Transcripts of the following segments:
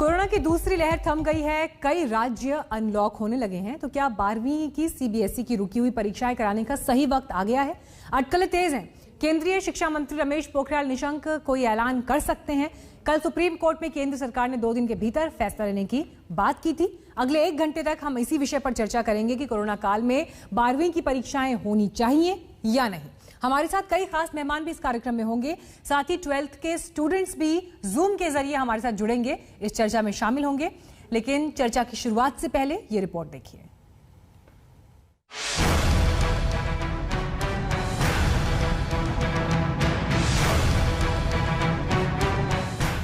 Corona की दूसरी लहर थम गई है, कई राज्य अनलॉक होने लगे हैं। तो क्या 12वीं की सीबीएसई की रुकी हुई परीक्षाएं कराने का सही वक्त आ गया है? अटकलें तेज हैं। केंद्रीय शिक्षा मंत्री रमेश पोखरियाल निशंक कोई ऐलान कर सकते हैं। कल सुप्रीम कोर्ट में केंद्र सरकार ने 2 दिन के भीतर फैसला लेने की बात की थी। अगले 1 घंटे तक हम इसी विषय पर चर्चा करेंगे कि कोरोना काल में 12वीं की परीक्षाएं होनी चाहिए या नहीं। हमारे साथ कई खास मेहमान भी इस कार्यक्रम में होंगे, साथ ही 12th के स्टूडेंट्स भी जूम के जरिए हमारे साथ जुड़ेंगे, इस चर्चा में शामिल होंगे। लेकिन चर्चा की शुरुआत से पहले ये रिपोर्ट देखिए।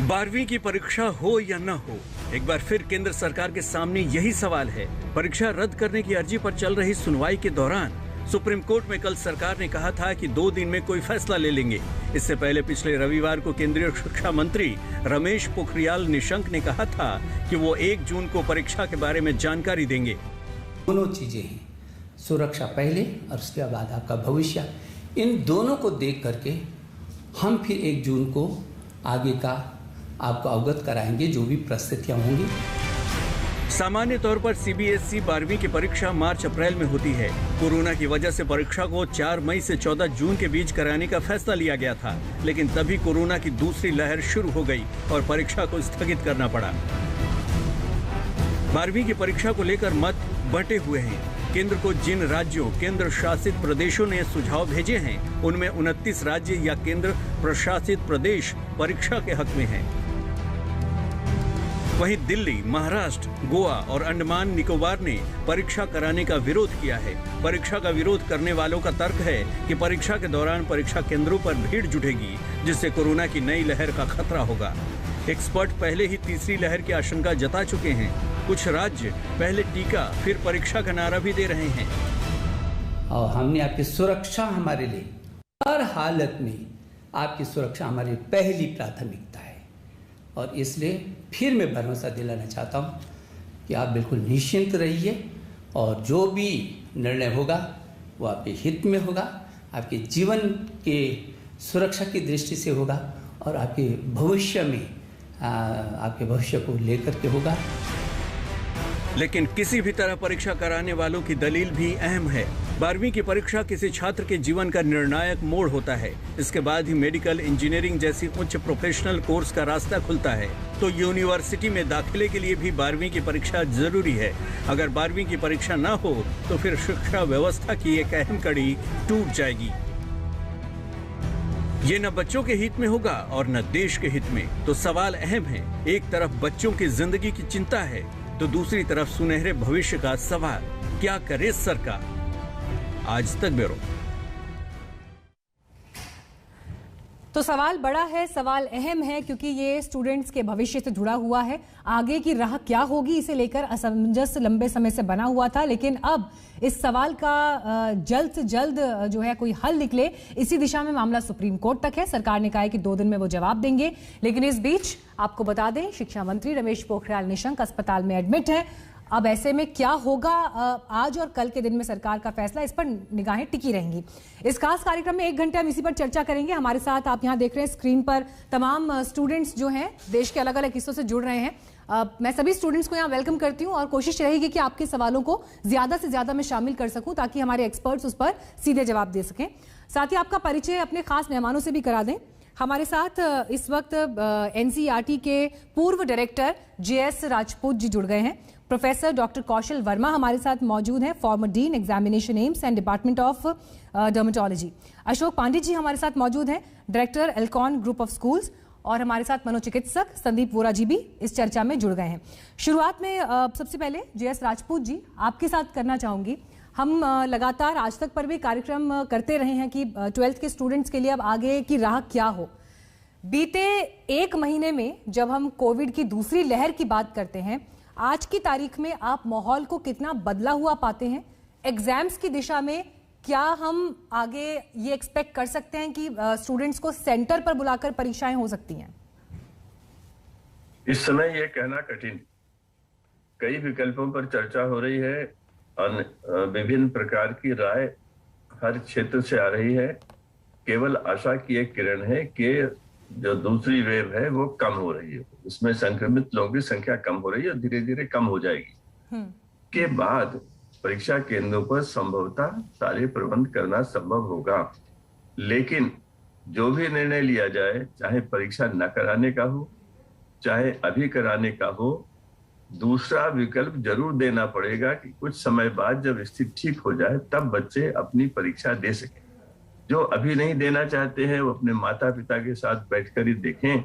बारहवीं की परीक्षा हो या न हो, एक बार फिर केंद्र सरकार के सामने यही सवाल है। परीक्षा रद्द करने की अर्जी पर चल रही सुनवाई के दौरान सुप्रीम कोर्ट में कल सरकार ने कहा था कि 2 दिन में कोई फैसला ले लेंगे। इससे पहले पिछले रविवार को केंद्रीय शिक्षा मंत्री रमेश पोखरियाल निशंक ने कहा था कि वो 1 जून को परीक्षा के बारे में जानकारी देंगे। दोनों चीजें हैं, सुरक्षा पहले और उसके बाद आपका भविष्य। इन दोनों को देख करके हम फिर 1 जून को आगे का आपको अवगत कराएंगे, जो भी परिस्थितियां होंगी। सामान्य तौर पर सीबीएसई 12वीं की परीक्षा मार्च-अप्रैल में होती है। कोरोना की वजह से परीक्षा को 4 मई से 14 जून के बीच कराने का फैसला लिया गया था, लेकिन तभी कोरोना की दूसरी लहर शुरू हो गई और परीक्षा को स्थगित करना पड़ा। 12वीं की परीक्षा को लेकर मत बंटे हुए हैं। केंद्र को जिन राज्यों, केंद्र शासित प्रदेशों ने सुझाव भेजे हैं, उनमें 29 राज्य या केंद्र प्रशासित प्रदेश परीक्षा के हक में हैं। वहीं दिल्ली, महाराष्ट्र, गोवा और अंडमान निकोबार ने परीक्षा कराने का विरोध किया है। परीक्षा का विरोध करने वालों का तर्क है कि परीक्षा के दौरान परीक्षा केंद्रों पर भीड़ जुटेगी, जिससे कोरोना की नई लहर का खतरा होगा। एक्सपर्ट पहले ही तीसरी लहर की आशंका जता चुके हैं। कुछ राज्य पहले टीका फिर परीक्षा का नारा भी दे रहे हैं। और हमने आपकी सुरक्षा, हमारे लिए हर हालत में आपकी सुरक्षा हमारी पहली प्राथमिकता है। और इसलिए फिर मैं भरोसा दिलाना चाहता हूँ कि आप बिल्कुल निश्चिंत रहिए और जो भी निर्णय होगा वो आपके हित में होगा, आपके जीवन के सुरक्षा की दृष्टि से होगा और आपके भविष्य में आपके भविष्य को लेकर के होगा। लेकिन किसी भी तरह परीक्षा कराने वालों की दलील भी अहम है। 12वीं की परीक्षा किसी छात्र के जीवन का निर्णायक मोड़ होता है। इसके बाद ही मेडिकल, इंजीनियरिंग जैसी उच्च प्रोफेशनल कोर्स का रास्ता खुलता है। तो यूनिवर्सिटी में दाखिले के लिए भी 12वीं की परीक्षा जरूरी है। अगर 12वीं की परीक्षा न हो तो फिर शिक्षा व्यवस्था की एक अहम कड़ी टूट जाएगी। ये न बच्चों के हित में होगा और न देश के हित में। तो सवाल अहम है। एक तरफ बच्चों की जिंदगी की चिंता है, तो दूसरी तरफ सुनहरे भविष्य का सवाल। क्या करे सरकार? आज तक ब्यूरो। तो सवाल बड़ा है, सवाल अहम है, क्योंकि ये स्टूडेंट्स के भविष्य से जुड़ा हुआ है। आगे की राह क्या होगी, इसे लेकर असमंजस लंबे समय से बना हुआ था, लेकिन अब इस सवाल का जल्द से जल्द जो है कोई हल निकले, इसी दिशा में मामला सुप्रीम कोर्ट तक है। सरकार ने कहा है कि 2 दिन में वो जवाब देंगे। लेकिन इस बीच आपको बता दें, शिक्षा मंत्री रमेश पोखरियाल निशंक अस्पताल में एडमिट है। अब ऐसे में क्या होगा, आज और कल के दिन में सरकार का फैसला, इस पर निगाहें टिकी रहेंगी। इस खास कार्यक्रम में 1 घंटे हम इसी पर चर्चा करेंगे। हमारे साथ आप यहाँ देख रहे हैं स्क्रीन पर तमाम स्टूडेंट्स जो हैं देश के अलग अलग हिस्सों से जुड़ रहे हैं। मैं सभी स्टूडेंट्स को यहाँ वेलकम करती हूँ और कोशिश रहेगी कि आपके सवालों को ज्यादा से ज्यादा मैं शामिल कर सकूं, ताकि हमारे एक्सपर्ट्स उस पर सीधे जवाब दे सकें। साथ ही आपका परिचय अपने खास मेहमानों से भी करा दें। हमारे साथ इस वक्त एनसीईआरटी के पूर्व डायरेक्टर जेएस राजपूत जी जुड़ गए हैं। प्रोफेसर डॉक्टर कौशल वर्मा हमारे साथ मौजूद हैं, former dean examination AIIMS and department of dermatology. Ashok Pande ji हमारे साथ मौजूद हैं, director Alcon group of schools. और हमारे साथ मनोचिकित्सक संदीप वोरा जी भी इस चर्चा में जुड़ गए हैं। शुरुआत में सबसे पहले जेएस राजपूत जी आपके साथ करना चाहूंगी। हम लगातार आज तक पर भी कार्यक्रम करते रहे हैं कि 12th के स्टूडेंट्स के लिए अब आगे की राह क्या हो। बीते 1 महीने में जब हम कोविड की दूसरी लहर की बात करते हैं, आज की तारीख में आप माहौल को कितना बदला हुआ पाते हैं? एग्जाम्स की दिशा में क्या हम आगे ये एक्सपेक्ट कर सकते हैं कि स्टूडेंट्स को सेंटर पर बुलाकर परीक्षाएं हो सकती हैं? इस समय ये कहना कठिन। कई विकल्पों पर चर्चा हो रही है और विभिन्न प्रकार की राय हर क्षेत्र से आ रही है। केवल आशा की एक किरण है कि जो दूसरी वेव है वो कम हो रही है, उसमें संक्रमित लोगों की संख्या कम हो रही है और धीरे धीरे कम हो जाएगी। के बाद परीक्षा केंद्रों पर संभवतः सारे प्रबंध करना संभव होगा। लेकिन जो भी निर्णय लिया जाए, चाहे परीक्षा न कराने का हो, चाहे अभी कराने का हो, दूसरा विकल्प जरूर देना पड़ेगा कि कुछ समय बाद जब स्थिति ठीक हो जाए तब बच्चे अपनी परीक्षा दे सकें। जो अभी नहीं देना चाहते हैं वो अपने माता पिता के साथ बैठकर ही देखें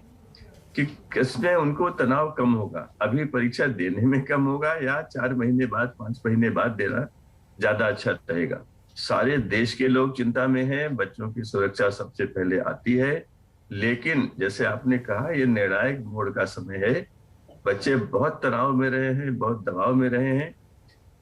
कि किसमें उनको तनाव कम होगा, अभी परीक्षा देने में कम होगा या 4 महीने बाद 5 महीने बाद देना ज्यादा अच्छा रहेगा। सारे देश के लोग चिंता में हैं, बच्चों की सुरक्षा सबसे पहले आती है, लेकिन जैसे आपने कहा ये निर्णायक मोड़ का समय है। बच्चे बहुत तनाव में रहे हैं, बहुत दबाव में रहे हैं,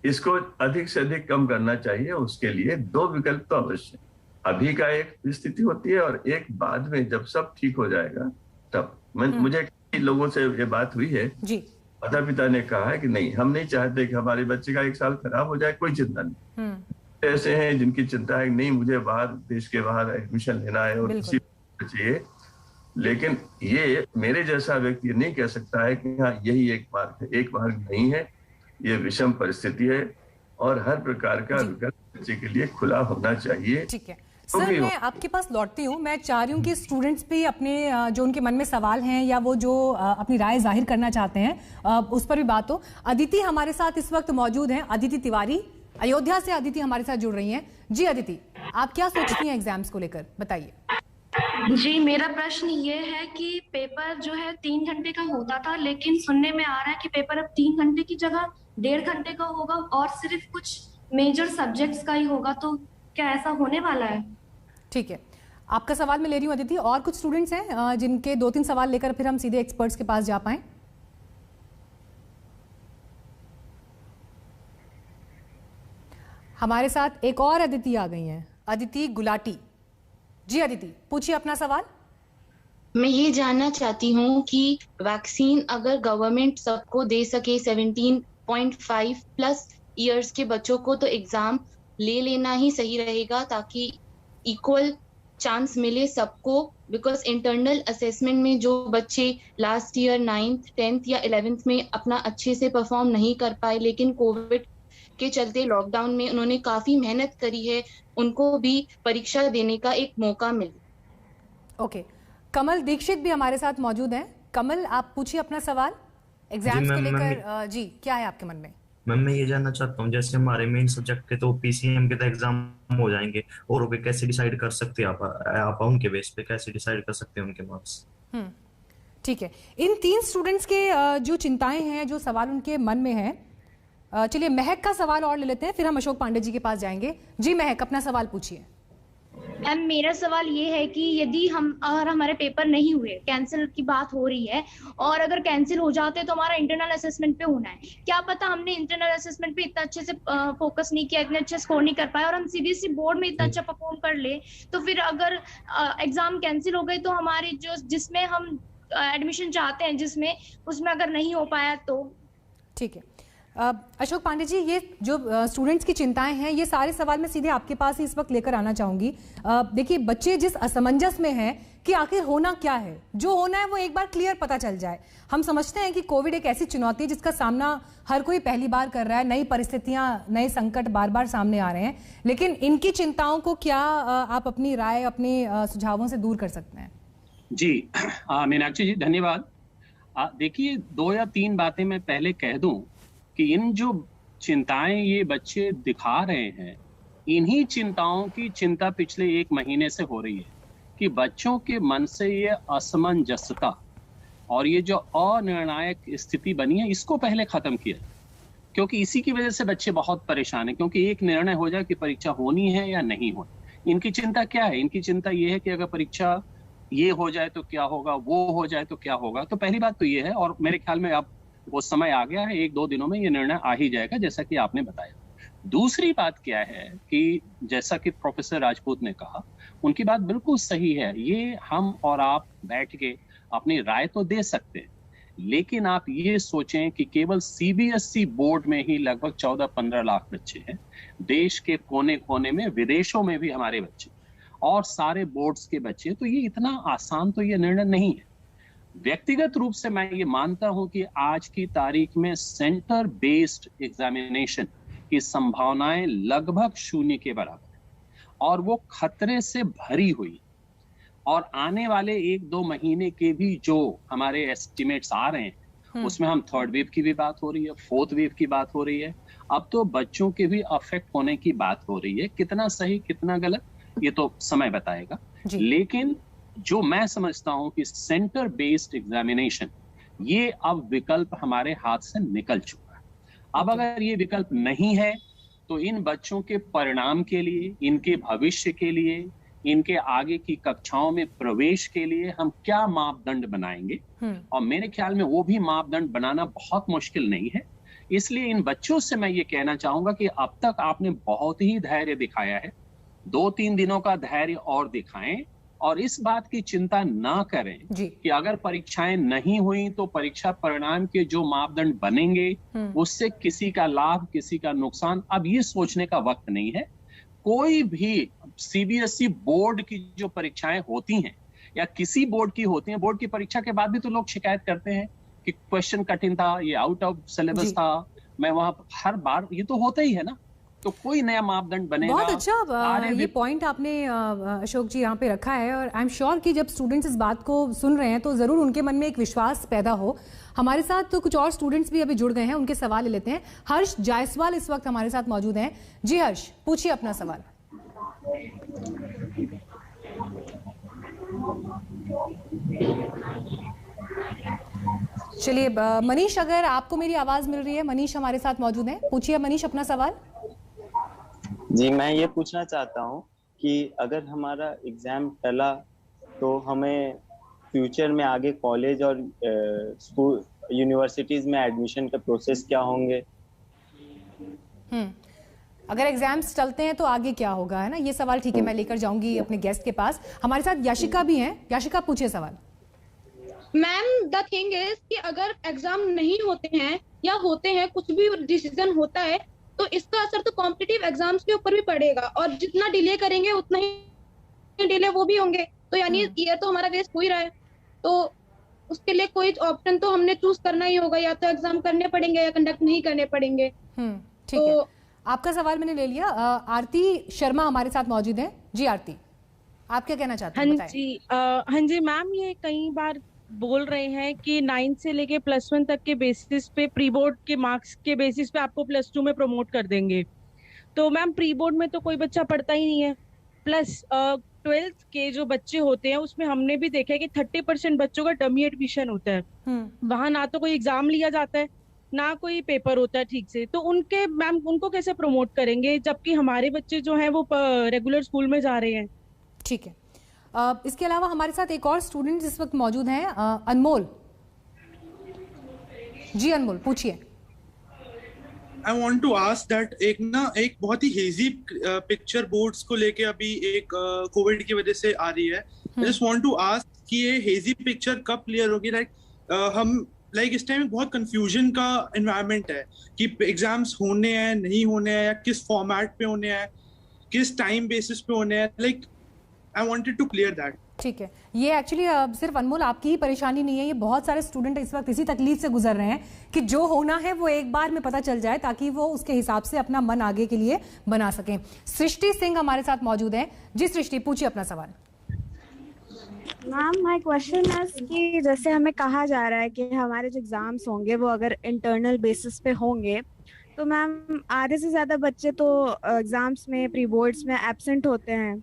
इसको अधिक से अधिक कम करना चाहिए। उसके लिए 2 विकल्प तो अवश्य, अभी का एक स्थिति होती है और एक बाद में जब सब ठीक हो जाएगा तब। मुझे कई लोगों से ये बात हुई है जी, माता पिता ने कहा है कि नहीं, हम नहीं चाहते कि हमारे बच्चे का 1 साल खराब हो जाए, कोई चिंता नहीं। ऐसे हैं जिनकी चिंता है नहीं, मुझे बाहर, देश के बाहर एडमिशन लेना है और किसी चाहिए, लेकिन ये मेरे जैसा व्यक्ति ये नहीं कह सकता है कि हाँ यही एक मार्ग है। एक मार्ग नहीं है, ये विषम परिस्थिति है और हर प्रकार का विकल्प बच्चे के लिए खुला होना चाहिए। ठीक है सर, मैं आपके पास लौटती हूँ। मैं चाह रही हूँ कि स्टूडेंट्स भी अपने जो उनके मन में सवाल हैं या वो जो अपनी राय जाहिर करना चाहते हैं उस पर भी बात हो। अदिति हमारे साथ इस वक्त मौजूद हैं, अदिति तिवारी, अयोध्या से अदिति हमारे साथ जुड़ रही हैं। जी अदिति, आप क्या सोचती हैं एग्जाम्स को लेकर, बताइए। जी, मेरा प्रश्न ये है कि पेपर जो है 3 घंटे का होता था, लेकिन सुनने में आ रहा है कि पेपर अब 3 घंटे की जगह 1.5 घंटे का होगा और सिर्फ कुछ मेजर सब्जेक्ट्स का ही होगा, तो क्या ऐसा होने वाला है? ठीक है, आपका सवाल मैं ले रही हूँ अदिति। और कुछ स्टूडेंट्स हैं जिनके 2-3 सवाल लेकर फिर हम सीधे एक्सपर्ट्स के पास जा पाएं। हमारे साथ एक और अदिति आ गई हैं, अदिति गुलाटी। जी अदिति, पूछिए अपना सवाल। मैं ये जानना चाहती हूँ कि वैक्सीन अगर गवर्नमेंट सबको दे सके 17.5 प्लस ईयर्स के बच्चों को, तो एग्जाम ले लेना ही सही रहेगा ताकि इक्वल चांस मिले सबको। बिकॉज इंटरनल असेसमेंट में जो बच्चे लास्ट ईयर 9th 10th या 11th में अपना अच्छे से परफॉर्म नहीं कर पाए, लेकिन कोविड के चलते लॉकडाउन में उन्होंने काफी मेहनत करी है, उनको भी परीक्षा देने का एक मौका मिले। ओके, कमल दीक्षित भी हमारे साथ मौजूद हैं। कमल, आप पूछिए अपना सवाल एग्जाम्स को लेकर। जी, क्या है आपके मन में? मैम, मैं ये जानना चाहता हूँ, जैसे हमारे मेन सब्जेक्ट के तो पीसीएम के तो एग्जाम हो जाएंगे, और वो कैसे डिसाइड कर सकते हैं आप उनके बेस पे कैसे डिसाइड कर सकते हैं उनके मार्क्स? ठीक है, इन 3 स्टूडेंट्स के जो चिंताएं हैं, जो सवाल उनके मन में है, चलिए महक का सवाल और ले लेते हैं, फिर हम अशोक पांडे जी के पास जाएंगे। जी महक, अपना सवाल पूछिए। मैम, मेरा सवाल ये है कि यदि अगर हमारे पेपर नहीं हुए, कैंसिल की बात हो रही है, और अगर कैंसिल हो जाते तो हमारा इंटरनल असेसमेंट पे होना है। क्या पता हमने इंटरनल असेसमेंट पे इतना अच्छे से फोकस नहीं किया, इतने अच्छे स्कोर नहीं कर पाए, और हम सीबीएसई बोर्ड में इतना अच्छा परफॉर्म कर ले, तो फिर अगर एग्जाम कैंसिल हो गए तो हमारी जिसमें हम एडमिशन चाहते हैं जिसमें, उसमें अगर नहीं हो पाया तो? ठीक है, अशोक पांडे जी, ये जो स्टूडेंट्स की चिंताएं हैं, ये सारे सवाल मैं सीधे आपके पास ही इस वक्त लेकर आना चाहूंगी। देखिए, बच्चे जिस असमंजस में हैं कि आखिर होना क्या है, जो होना है वो एक बार क्लियर पता चल जाए। हम समझते हैं कि कोविड एक ऐसी चुनौती है जिसका सामना हर कोई पहली बार कर रहा है, नई परिस्थितियां, नए संकट बार बार सामने आ रहे हैं, लेकिन इनकी चिंताओं को क्या आप अपनी राय, अपने सुझावों से दूर कर सकते हैं? जी मीनाक्षी जी, धन्यवाद। देखिए, 2 या 3 बातें मैं पहले कह दूं कि इन जो चिंताएं ये बच्चे दिखा रहे हैं, इन्हीं चिंताओं की चिंता पिछले 1 महीने से हो रही है कि बच्चों के मन से ये असमंजसता और ये जो अनिर्णायक स्थिति बनी है, इसको पहले खत्म किया, क्योंकि इसी की वजह से बच्चे बहुत परेशान हैं। क्योंकि एक निर्णय हो जाए कि परीक्षा होनी है या नहीं होनी, इनकी चिंता क्या है? इनकी चिंता ये है कि अगर परीक्षा ये हो जाए तो क्या होगा, वो हो जाए तो क्या होगा। तो पहली बात तो ये है, और मेरे ख्याल में अब वो समय आ गया है, 1-2 दिनों में ये निर्णय आ ही जाएगा, जैसा कि आपने बताया। दूसरी बात क्या है कि जैसा कि प्रोफेसर राजपूत ने कहा, उनकी बात बिल्कुल सही है। ये हम और आप बैठ के अपनी राय तो दे सकते हैं, लेकिन आप ये सोचें कि केवल सीबीएसई बोर्ड में ही लगभग 14-15 लाख बच्चे हैं। देश के कोने कोने में, विदेशों में भी हमारे बच्चे, और सारे बोर्ड्स के बच्चे, तो ये इतना आसान तो ये निर्णय नहीं है। व्यक्तिगत रूप से मैं ये मानता हूं कि आज की तारीख में सेंटर बेस्ड एग्जामिनेशन की संभावनाएं लगभग शून्य के बराबर है और वो खतरे से भरी हुई। और आने वाले 1-2 महीने के भी जो हमारे एस्टिमेट्स आ रहे हैं उसमें हम थर्ड वेव की भी बात हो रही है, फोर्थ वेव की बात हो रही है, अब तो बच्चों के भी अफेक्ट होने की बात हो रही है। कितना सही कितना गलत ये तो समय बताएगा, लेकिन जो मैं समझता हूं कि सेंटर बेस्ड एग्जामिनेशन ये अब विकल्प हमारे हाथ से निकल चुका है। अब अगर ये विकल्प नहीं है तो इन बच्चों के परिणाम के लिए, इनके भविष्य के लिए, इनके आगे की कक्षाओं में प्रवेश के लिए हम क्या मापदंड बनाएंगे, और मेरे ख्याल में वो भी मापदंड बनाना बहुत मुश्किल नहीं है। इसलिए इन बच्चों से मैं ये कहना चाहूंगा कि अब तक आपने बहुत ही धैर्य दिखाया है, 2-3 दिनों का धैर्य और दिखाएं और इस बात की चिंता ना करें कि अगर परीक्षाएं नहीं हुई तो परीक्षा परिणाम के जो मापदंड बनेंगे उससे किसी का लाभ किसी का नुकसान, अब ये सोचने का वक्त नहीं है। कोई भी सीबीएसई बोर्ड की जो परीक्षाएं होती हैं या किसी बोर्ड की होती हैं, बोर्ड की परीक्षा के बाद भी तो लोग शिकायत करते हैं कि क्वेश्चन कठिन था, ये आउट ऑफ सिलेबस था, मैं वहां हर बार, ये तो होता ही है ना। तो कोई नया मापदंड बनेगा। बहुत अच्छा ये पॉइंट आपने अशोक जी यहाँ पे रखा है और आई एम श्योर कि जब स्टूडेंट्स इस बात को सुन रहे हैं तो जरूर उनके मन में एक विश्वास पैदा हो। हमारे साथ तो कुछ और स्टूडेंट्स भी अभी जुड़ गए हैं, उनके सवाल ले लेते हैं। हर्ष जायसवाल इस वक्त हमारे साथ मौजूद हैं। जी हर्ष, पूछिए अपना सवाल। चलिए मनीष, अगर आपको मेरी आवाज मिल रही है, मनीष हमारे साथ मौजूद हैं, पूछिए मनीष अपना सवाल। जी, मैं ये पूछना चाहता हूँ कि अगर हमारा एग्जाम टला तो हमें फ्यूचर में आगे कॉलेज और स्कूल यूनिवर्सिटीज में एडमिशन का प्रोसेस क्या होंगे? अगर एग्जाम्स चलते हैं तो आगे क्या होगा, है ना ये सवाल। ठीक है, मैं लेकर जाऊंगी अपने गेस्ट के पास। हमारे साथ याशिका भी हैं। याशिका, पूछिए सवाल। मैम, द थिंग इज कि अगर एग्जाम नहीं होते हैं या होते हैं, कुछ भी डिसीजन होता है तो इसका असर तो कॉम्पिटिटिव एग्जाम्स के ऊपर भी पड़ेगा और जितना डिले करेंगे उतना ही डिले वो भी होंगे। तो यानी ईयर तो हमारा वेस्ट हो ही रहा है, तो उसके लिए कोई ऑप्शन तो हमने चूज करना ही होगा, या तो एग्जाम करने पड़ेंगे या कंडक्ट नहीं करने पड़ेंगे। ठीक है, आपका सवाल मैंने ले लिया। आरती शर्मा हमारे साथ मौजूद है। जी आरती, आप क्या कहना चाहते हैं? हाँ जी मैम, ये कई बार बोल रहे हैं कि 9 से लेके +1 तक के बेसिस पे, प्री बोर्ड के मार्क्स के बेसिस पे आपको +2 में प्रमोट कर देंगे। तो मैम प्री बोर्ड में तो कोई बच्चा पढ़ता ही नहीं है, प्लस 12th के जो बच्चे होते हैं उसमें हमने भी देखा है कि 30% बच्चों का डमी एडमिशन होता है। वहां ना तो कोई एग्जाम लिया जाता है ना कोई पेपर होता है ठीक से, तो उनके मैम उनको कैसे प्रमोट करेंगे जबकि हमारे बच्चे जो हैं वो रेगुलर स्कूल में जा रहे हैं। ठीक है, इसके अलावा हमारे साथ एक और स्टूडेंट इस वक्त मौजूद हैं, अनमोल। जी अनमोल, पूछिए। I want to ask that एक बहुत ही हेजी पिक्चर बोर्ड्स को लेके अभी एक कोविड की वजह से आ रही है। I just want to ask कि ये हेजी पिक्चर कब क्लियर होगी? हम इस टाइम बहुत कंफ्यूजन का एनवायरनमेंट है कि एग्जाम्स होने हैं नहीं होने हैं, या किस फॉर्मेट पे होने हैं, किस टाइम बेसिस पे होने हैं। I wanted to clear that. ठीक है, ये एक्चुअली सिर्फ अनमोल आपकी ही परेशानी नहीं है, ये बहुत सारे स्टूडेंट इस वक्त इसी तकलीफ से गुजर रहे हैं कि जो होना है वो एक बार में पता चल जाए ताकि वो उसके हिसाब से अपना मन आगे के लिए बना सकें। सृष्टि सिंह हमारे साथ मौजूद है। जी सृष्टि, पूछिए अपना सवाल। मैम, माय क्वेश्चन है कि जैसे हमें कहा जा रहा है कि हमारे जो एग्जाम्स होंगे वो अगर इंटरनल बेसिस पे होंगे तो मैम आधे से ज्यादा बच्चे तो एग्जाम्स में, प्री बोर्ड्स में एब्सेंट होते हैं।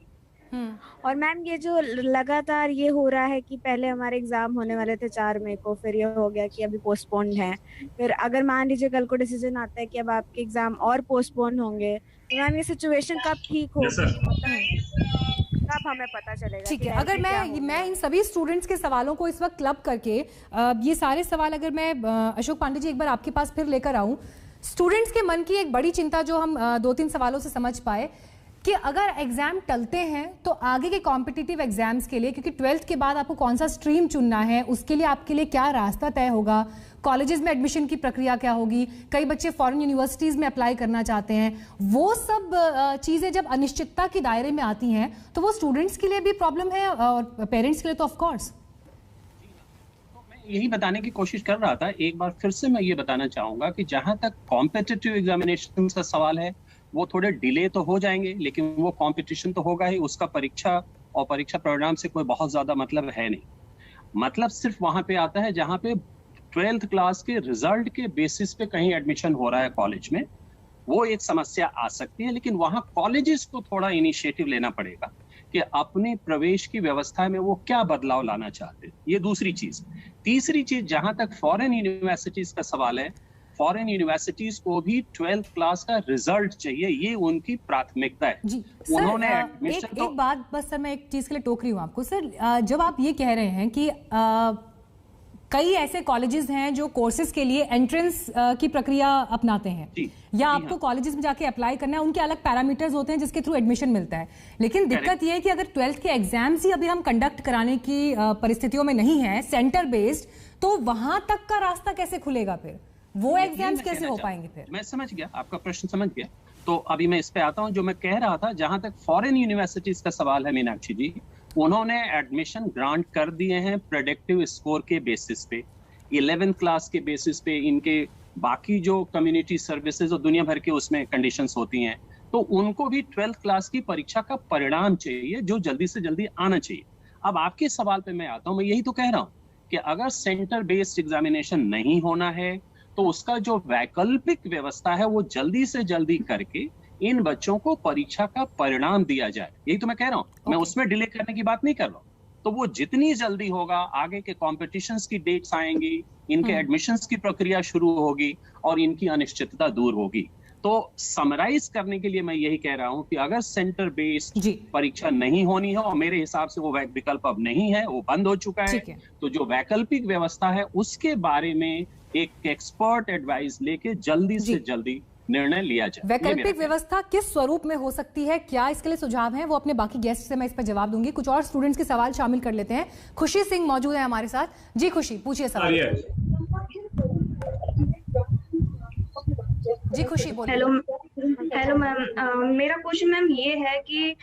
और मैम ये जो लगातार ये हो रहा है कि पहले हमारे एग्जाम होने वाले थे 4 मई को, फिर ये हो गया कि अभी पोस्टपोन्ड है, फिर अगर मान लीजिए कल को डिसीजन आता है कि अब आपके एग्जाम और पोस्टपोन होंगे, तो मैम ये सिचुएशन कब ठीक होगी, कब हमें पता चलेगा? ठीक है, अगर मैं इन सभी स्टूडेंट्स के सवालों को इस वक्त क्लब करके ये सारे सवाल अगर मैं अशोक पांडे जी एक बार आपके पास फिर लेकर आऊं, स्टूडेंट्स के मन की एक बड़ी चिंता जो हम 2-3 सवालों से समझ पाए कि अगर एग्जाम टलते हैं तो आगे के कॉम्पिटिटिव एग्जाम्स के लिए, क्योंकि 12th के बाद आपको कौन सा स्ट्रीम चुनना है, उसके लिए आपके लिए क्या रास्ता तय होगा, कॉलेजेस में एडमिशन की प्रक्रिया क्या होगी, कई बच्चे फॉरेन यूनिवर्सिटीज में अप्लाई करना चाहते हैं, वो सब चीजें जब अनिश्चितता के दायरे में आती हैं तो वो स्टूडेंट्स के लिए भी प्रॉब्लम है और पेरेंट्स के लिए तो ऑफ कोर्स। यही बताने की कोशिश कर रहा था। एक बार फिर से मैं ये बताना चाहूंगा कि जहां तक कॉम्पिटिटिव एग्जामिनेशन का सवाल है वो थोड़े डिले तो हो जाएंगे, लेकिन वो कंपटीशन तो होगा ही, उसका परीक्षा और परीक्षा परिणाम से कोई बहुत ज्यादा मतलब है नहीं। मतलब सिर्फ वहां पे आता है जहां पे 12th क्लास के रिजल्ट के बेसिस पे कहीं एडमिशन हो रहा है कॉलेज में, वो एक समस्या आ सकती है। लेकिन वहां कॉलेजेस को थोड़ा इनिशिएटिव लेना पड़ेगा कि अपने प्रवेश की व्यवस्था में वो क्या बदलाव लाना चाहते हैं। ये दूसरी चीज। तीसरी चीज, जहां तक फॉरेन यूनिवर्सिटीज का सवाल है, फॉरेन यूनिवर्सिटीज को भी 12th क्लास का रिजल्ट चाहिए, ये उनकी प्राथमिकता है। जी उन्होंने सर, एक बात बस सर, मैं एक चीज के लिए टोक रही हूँ आपको सर, जब आप ये कह रहे हैं कि कई ऐसे कॉलेजेस हैं जो कोर्सेज के लिए एंट्रेंस की प्रक्रिया अपनाते हैं या आपको कॉलेजेस में जाके अप्लाई करना है, उनके अलग पैरामीटर्स होते हैं जिसके थ्रू एडमिशन मिलता है, लेकिन दिक्कत ये है कि अगर 12th के एग्जाम्स ही अभी हम कंडक्ट कराने की परिस्थितियों में नहीं है, सेंटर बेस्ड, तो वहां तक का रास्ता कैसे खुलेगा? फिर वो एग्जाम्स कैसे हो पाएंगे? फिर मैं समझ गया, आपका प्रश्न समझ गया। तो अभी मैं इस पे आता हूँ। जो मैं कह रहा था, जहां तक फॉरेन यूनिवर्सिटीज का सवाल है मीनाक्षी जी, उन्होंने एडमिशन ग्रांट कर दिए हैं प्रेडिक्टिव स्कोर के बेसिस पे, 11th क्लास के बेसिस पे। इनके बाकी जो कम्युनिटी सर्विसेज और दुनिया भर के उसमें कंडीशंस होती हैं, तो उनको भी 12th क्लास की परीक्षा का परिणाम चाहिए जो जल्दी से जल्दी आना चाहिए। अब आपके सवाल पे मैं आता हूँ। मैं यही तो कह रहा हूँ कि अगर सेंटर बेस्ड एग्जामिनेशन नहीं होना है तो उसका जो वैकल्पिक व्यवस्था है वो जल्दी से जल्दी करके इन बच्चों को परीक्षा का परिणाम दिया जाए। यही तो मैं कह रहा हूँ। मैं उसमें डिले करने की बात नहीं कर रहा हूँ। तो वो जितनी जल्दी होगा, आगे के कॉम्पिटिशन्स की डेट्स आएंगी, इनके एडमिशन्स की प्रक्रिया शुरू होगी और इनकी अनिश्चितता दूर होगी। तो समराइज करने के लिए मैं यही कह रहा हूँ कि अगर सेंटर बेस्ड परीक्षा नहीं होनी है, और मेरे हिसाब से वो विकल्प अब नहीं है, वो बंद हो चुका है, तो जो वैकल्पिक व्यवस्था है उसके बारे में एक एक्सपर्ट एडवाइस लेके जल्दी से जल्दी निर्णय लिया जाए। वैकल्पिक व्यवस्था किस स्वरूप में हो सकती है, क्या इसके लिए सुझाव हैं, वो अपने बाकी गेस्ट से मैं इस पर जवाब दूंगी। कुछ और स्टूडेंट्स के सवाल शामिल कर लेते हैं। खुशी सिंह मौजूद है हमारे साथ। जी खुशी, पूछिए सवाल। जी खुशी बोलिए। हेलो मैम, मेरा क्वेश्चन मैम ये है कि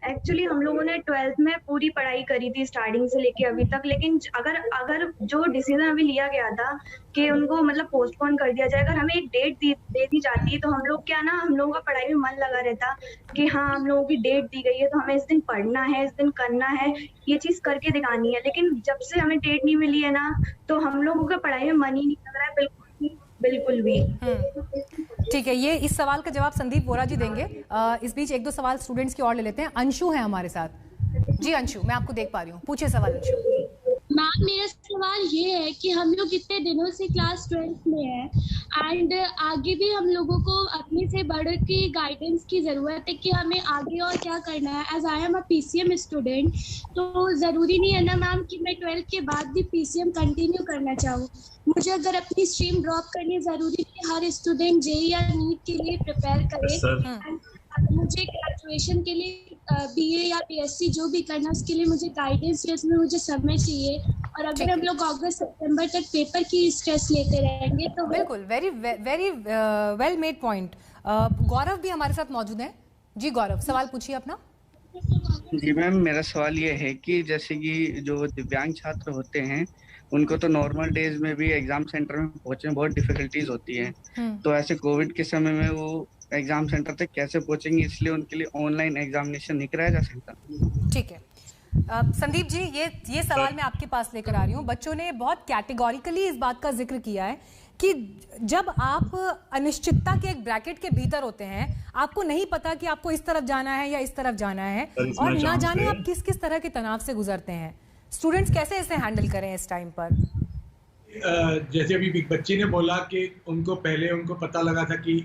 एक्चुअली हम लोगों ने 12th में पूरी पढ़ाई करी थी स्टार्टिंग से लेके अभी तक, लेकिन अगर जो डिसीजन अभी लिया गया था कि उनको मतलब पोस्टपोन कर दिया जाए, अगर हमें एक डेट दे दी जाती तो हम लोग हम लोगों का पढ़ाई में मन लगा रहता कि हाँ हम लोगों की डेट दी गई है तो हमें इस दिन पढ़ना है, इस दिन करना है, ये चीज करके दिखानी है। लेकिन जब से हमें डेट नहीं मिली है ना, तो हम लोगों का पढ़ाई में मन ही नहीं लग रहा है बिल्कुल भी। ठीक है, ये इस सवाल का जवाब संदीप बोरा जी देंगे। इस बीच एक दो सवाल स्टूडेंट्स की और ले लेते हैं। अंशु है हमारे साथ। जी अंशु, मैं आपको देख पा रही हूँ, पूछिए सवाल अंशु। मैम मेरा सवाल ये है कि हम लोग इतने दिनों से क्लास 12 में हैं एंड आगे भी हम लोगों को अपने से बड़े की गाइडेंस की ज़रूरत है कि हमें आगे और क्या करना है। As I am a PCM student, तो ज़रूरी नहीं है ना मैम कि मैं 12th के बाद भी PCM कंटिन्यू करना चाहूँ। मुझे अगर अपनी स्ट्रीम ड्रॉप करनी ज़रूरी है, हर स्टूडेंट JEE या नीट के लिए प्रिपेयर करे। मुझे ग्रेजुएशन के लिए BA या BSc जो भी करना, उसके लिए मुझे गाइडेंस चाहिए, उसमें मुझे समय चाहिए। और अगर हम लोग अगस्त सितंबर तक पेपर की स्ट्रेस लेते रहेंगे तो बिल्कुल वेरी वेल मेड पॉइंट। गौरव भी हमारे साथ मौजूद है। जी गौरव, सवाल पूछिए अपना। जी मैम, मेरा सवाल ये है कि जैसे कि जो दिव्यांग छात्र होते हैं उनको तो नॉर्मल डेज में भी एग्जाम सेंटर में पहुंचने में बहुत डिफिकल्टीज होती हैं, तो ऐसे कोविड के समय में वो एग्जाम सेंटर तक कैसे पहुंचेंगे, इसलिए उनके लिए ऑनलाइन एग्जामिनेशन नहीं कराया जा सकता? ठीक है संदीप जी, ये सवाल मैं आपके पास लेकर आ रही हूँ। बच्चों ने बहुत कैटेगोरिकली इस बात का जिक्र किया है कि जब आप अनिश्चितता के एक ब्रैकेट के भीतर होते हैं, आपको नहीं पता कि आपको इस तरफ जाना है या इस तरफ जाना है, और ना जाने आप किस किस तरह के तनाव से गुजरते हैं, स्टूडेंट्स कैसे इसे हैंडल करें इस टाइम पर? जैसे अभी बच्चे ने बोला कि उनको पता लगा था कि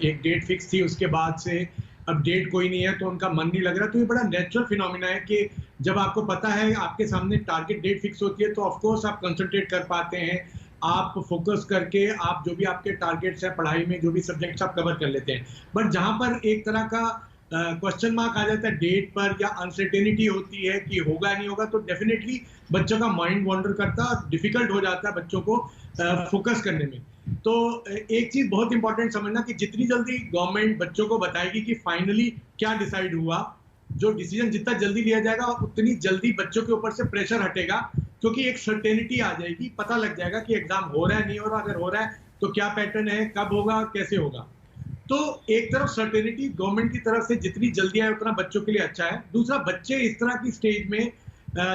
एक डेट फिक्स थी, उसके बाद से अब डेट कोई नहीं है तो उनका मन नहीं लग रहा। तो ये बड़ा नेचुरल फिनोमिना है कि जब आपको पता है, आपके सामने टारगेट डेट फिक्स होती है, तो ऑफ कोर्स आप कंसंट्रेट कर पाते हैं, आप फोकस करके आप जो भी आपके टारगेट्स हैं पढ़ाई में, जो भी सब्जेक्ट्स आप कवर कर लेते हैं। बट जहाँ पर एक तरह का क्वेश्चन मार्क आ जाता है डेट पर या अनसर्टेनिटी होती है कि होगा नहीं होगा, तो डेफिनेटली बच्चों का माइंड वॉन्डर करता है और डिफिकल्ट हो जाता है बच्चों को फोकस करने में। तो एक चीज बहुत इंपॉर्टेंट समझना कि जितनी जल्दी गवर्नमेंट बच्चों को बताएगी कि फाइनली क्या डिसाइड हुआ, जो डिसीजन जितना जल्दी लिया जाएगा उतनी जल्दी बच्चों के ऊपर से प्रेशर हटेगा, क्योंकि एक सर्टेनिटी आ जाएगी, पता लग जाएगा कि एग्जाम हो रहा है नहीं हो रहा, अगर हो रहा है तो क्या पैटर्न है, कब होगा, कैसे होगा। तो एक तरफ सर्टेनिटी गवर्नमेंट की तरफ से जितनी जल्दी आए उतना बच्चों के लिए अच्छा है। दूसरा, बच्चे इस तरह की स्टेज में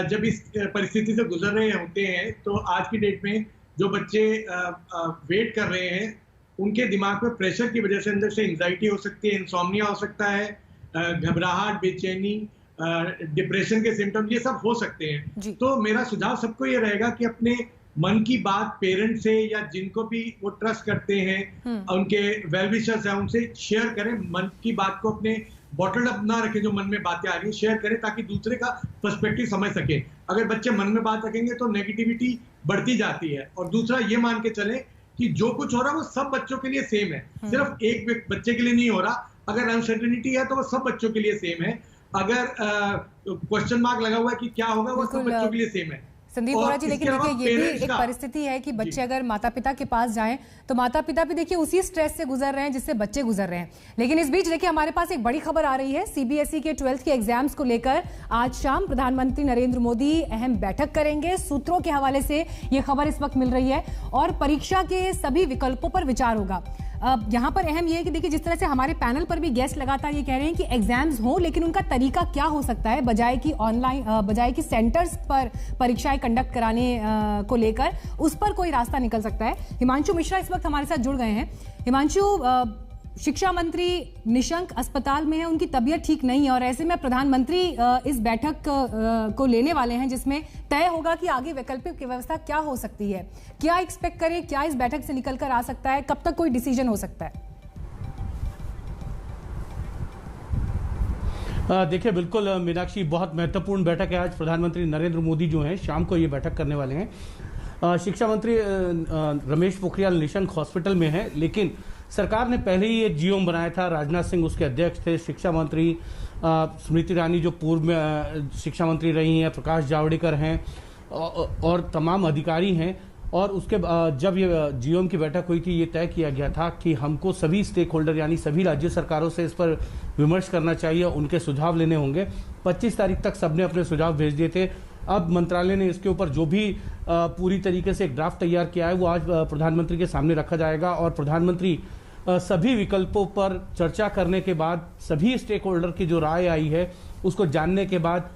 जब इस परिस्थिति से गुजर रहे होते हैं, तो आज की डेट में जो बच्चे वेट कर रहे हैं उनके दिमाग में प्रेशर की वजह से अंदर से एंजाइटी हो सकती है, इंसोम्निया हो सकता है, घबराहट, बेचैनी, डिप्रेशन के सिम्टम ये सब हो सकते हैं। तो मेरा सुझाव सबको ये रहेगा कि अपने मन की बात पेरेंट्स से या जिनको भी वो ट्रस्ट करते हैं, उनके वेल विशर्स हैं, उनसे शेयर करें। मन की बात को अपने बॉटल अप ना रखें, जो मन में बातें आ रही हैं शेयर करें ताकि दूसरे का पर्सपेक्टिव समझ सके। अगर बच्चे मन में बात रखेंगे तो नेगेटिविटी बढ़ती जाती है। और दूसरा, ये मान के चले कि जो कुछ हो रहा है वो सब बच्चों के लिए सेम है, सिर्फ एक बच्चे के लिए नहीं हो रहा। अगर अनसर्टेनिटी है तो वो सब बच्चों के लिए सेम है, अगर क्वेश्चन मार्क लगा हुआ है कि क्या होगा वो सब बच्चों के लिए सेम है। संदीप बोरा जी, लेकिन देखिए ये भी एक परिस्थिति है कि बच्चे अगर माता पिता के पास जाएं तो माता पिता भी देखिए उसी स्ट्रेस से गुजर रहे हैं जिससे बच्चे गुजर रहे हैं। लेकिन इस बीच देखिए हमारे पास एक बड़ी खबर आ रही है, सीबीएसई के 12th के एग्जाम्स को लेकर आज शाम प्रधानमंत्री नरेंद्र मोदी अहम बैठक करेंगे। सूत्रों के हवाले से ये खबर इस वक्त मिल रही है और परीक्षा के सभी विकल्पों पर विचार होगा। अब यहाँ पर अहम यह है कि देखिए जिस तरह से हमारे पैनल पर भी गेस्ट लगातार ये कह रहे हैं कि एग्जाम्स हो, लेकिन उनका तरीका क्या हो सकता है, बजाय कि ऑनलाइन, बजाय कि सेंटर्स पर परीक्षाएं कंडक्ट कराने को लेकर उस पर कोई रास्ता निकल सकता है। हिमांशु मिश्रा इस वक्त हमारे साथ जुड़ गए हैं। हिमांशु, शिक्षा मंत्री निशंक अस्पताल में है, उनकी तबीयत ठीक नहीं है और ऐसे में प्रधानमंत्री इस बैठक को लेने वाले हैं जिसमें तय होगा कि आगे वैकल्पिक व्यवस्था क्या हो सकती है। क्या एक्सपेक्ट करें, क्या इस बैठक से निकल कर आ सकता है, कब तक कोई डिसीजन हो सकता है? देखिए बिल्कुल मीनाक्षी, बहुत महत्वपूर्ण बैठक है आज। प्रधानमंत्री नरेंद्र मोदी जो हैं शाम को ये बैठक करने वाले हैं। शिक्षा मंत्री रमेश पोखरियाल निशंक हॉस्पिटल में हैं, लेकिन सरकार ने पहले ही एक जीओएम बनाया था। राजनाथ सिंह उसके अध्यक्ष थे, शिक्षा मंत्री स्मृति ईरानी जो पूर्व में शिक्षा मंत्री रही हैं, प्रकाश जावड़ेकर हैं और तमाम अधिकारी हैं। और उसके जब ये जीओएम की बैठक हुई थी, ये तय किया गया था कि हमको सभी स्टेक होल्डर यानी सभी राज्य सरकारों से इस पर विमर्श करना चाहिए, उनके सुझाव लेने होंगे। 25 तारीख तक सबने अपने सुझाव भेज दिए थे। अब मंत्रालय ने इसके ऊपर जो भी पूरी तरीके से एक ड्राफ्ट तैयार किया है वो आज प्रधानमंत्री के सामने रखा जाएगा और प्रधानमंत्री सभी विकल्पों पर चर्चा करने के बाद, सभी स्टेक होल्डर की जो राय आई है उसको जानने के बाद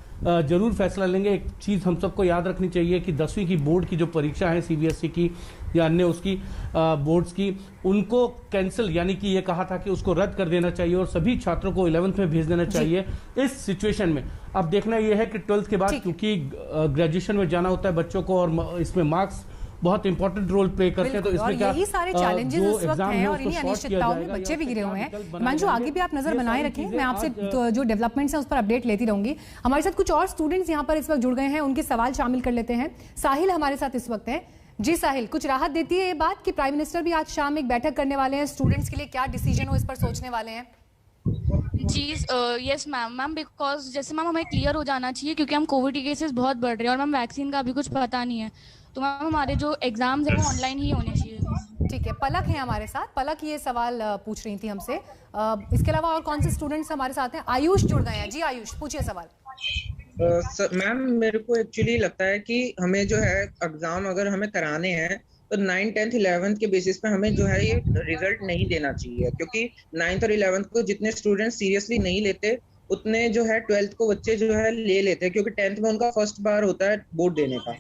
जरूर फैसला लेंगे। एक चीज़ हम सबको याद रखनी चाहिए कि 10वीं की बोर्ड की जो परीक्षा है सीबीएसई की या अन्य उसकी बोर्ड्स की, उनको कैंसिल यानी कि ये कहा था कि उसको रद्द कर देना चाहिए और सभी छात्रों को 11th में भेज देना चाहिए। इस सिचुएशन में अब देखना यह है कि 12th के बाद क्योंकि ग्रेजुएशन में जाना होता है बच्चों को और इसमें मार्क्स बहुत इंपॉर्टेंट रोल प्ले करते हैं, तो इसमें क्या यही सारे चैलेंजेस इस वक्त हैं और इन्हीं अनिश्चितताओं में बच्चे भी गिरे हुए हैं। मंजू, आगे भी आप नजर बनाए रखें, मैं आपसे जो डेवलपमेंट्स हैं उस पर अपडेट लेती रहूंगी। हमारे साथ कुछ और स्टूडेंट्स यहाँ पर इस वक्त जुड़ गए हैं, उनके सवाल शामिल कर लेते हैं। साहिल हमारे साथ इस वक्त है। जी साहिल, कुछ राहत देती है ये बात कि प्राइम मिनिस्टर भी आज शाम एक बैठक करने वाले हैं, स्टूडेंट्स के लिए क्या डिसीजन हो इस पर सोचने वाले हैं? जी यस मैम बिकॉज जैसे मैम हमें क्लियर हो जाना चाहिए क्योंकि हम कोविड के केसेस बहुत बढ़ रहे हैं और मैम वैक्सीन का अभी कुछ पता नहीं है, तो मैम हमारे जो एग्जाम्स हैं वो ऑनलाइन ही होने चाहिए। ठीक है, पलक है हमारे साथ। पलक ये सवाल पूछ रही थी हमसे। इसके अलावा और कौन से स्टूडेंट्स हमारे साथ हैं? आयुष जुड़ गए हैं। जी आयुष, पूछिए सवाल। मैम मेरे को एक्चुअली लगता है कि हमें जो है एग्जाम अगर हमें कराने हैं तो 9th 10th 11th के बेसिस पे हमें जो है ये रिजल्ट नहीं देना चाहिए, क्योंकि 9th और 11th को जितने स्टूडेंट सीरियसली नहीं लेते उतने जो है 12th को बच्चे जो है ले लेते हैं, क्योंकि 10th में उनका फर्स्ट बार होता है बोर्ड देने का।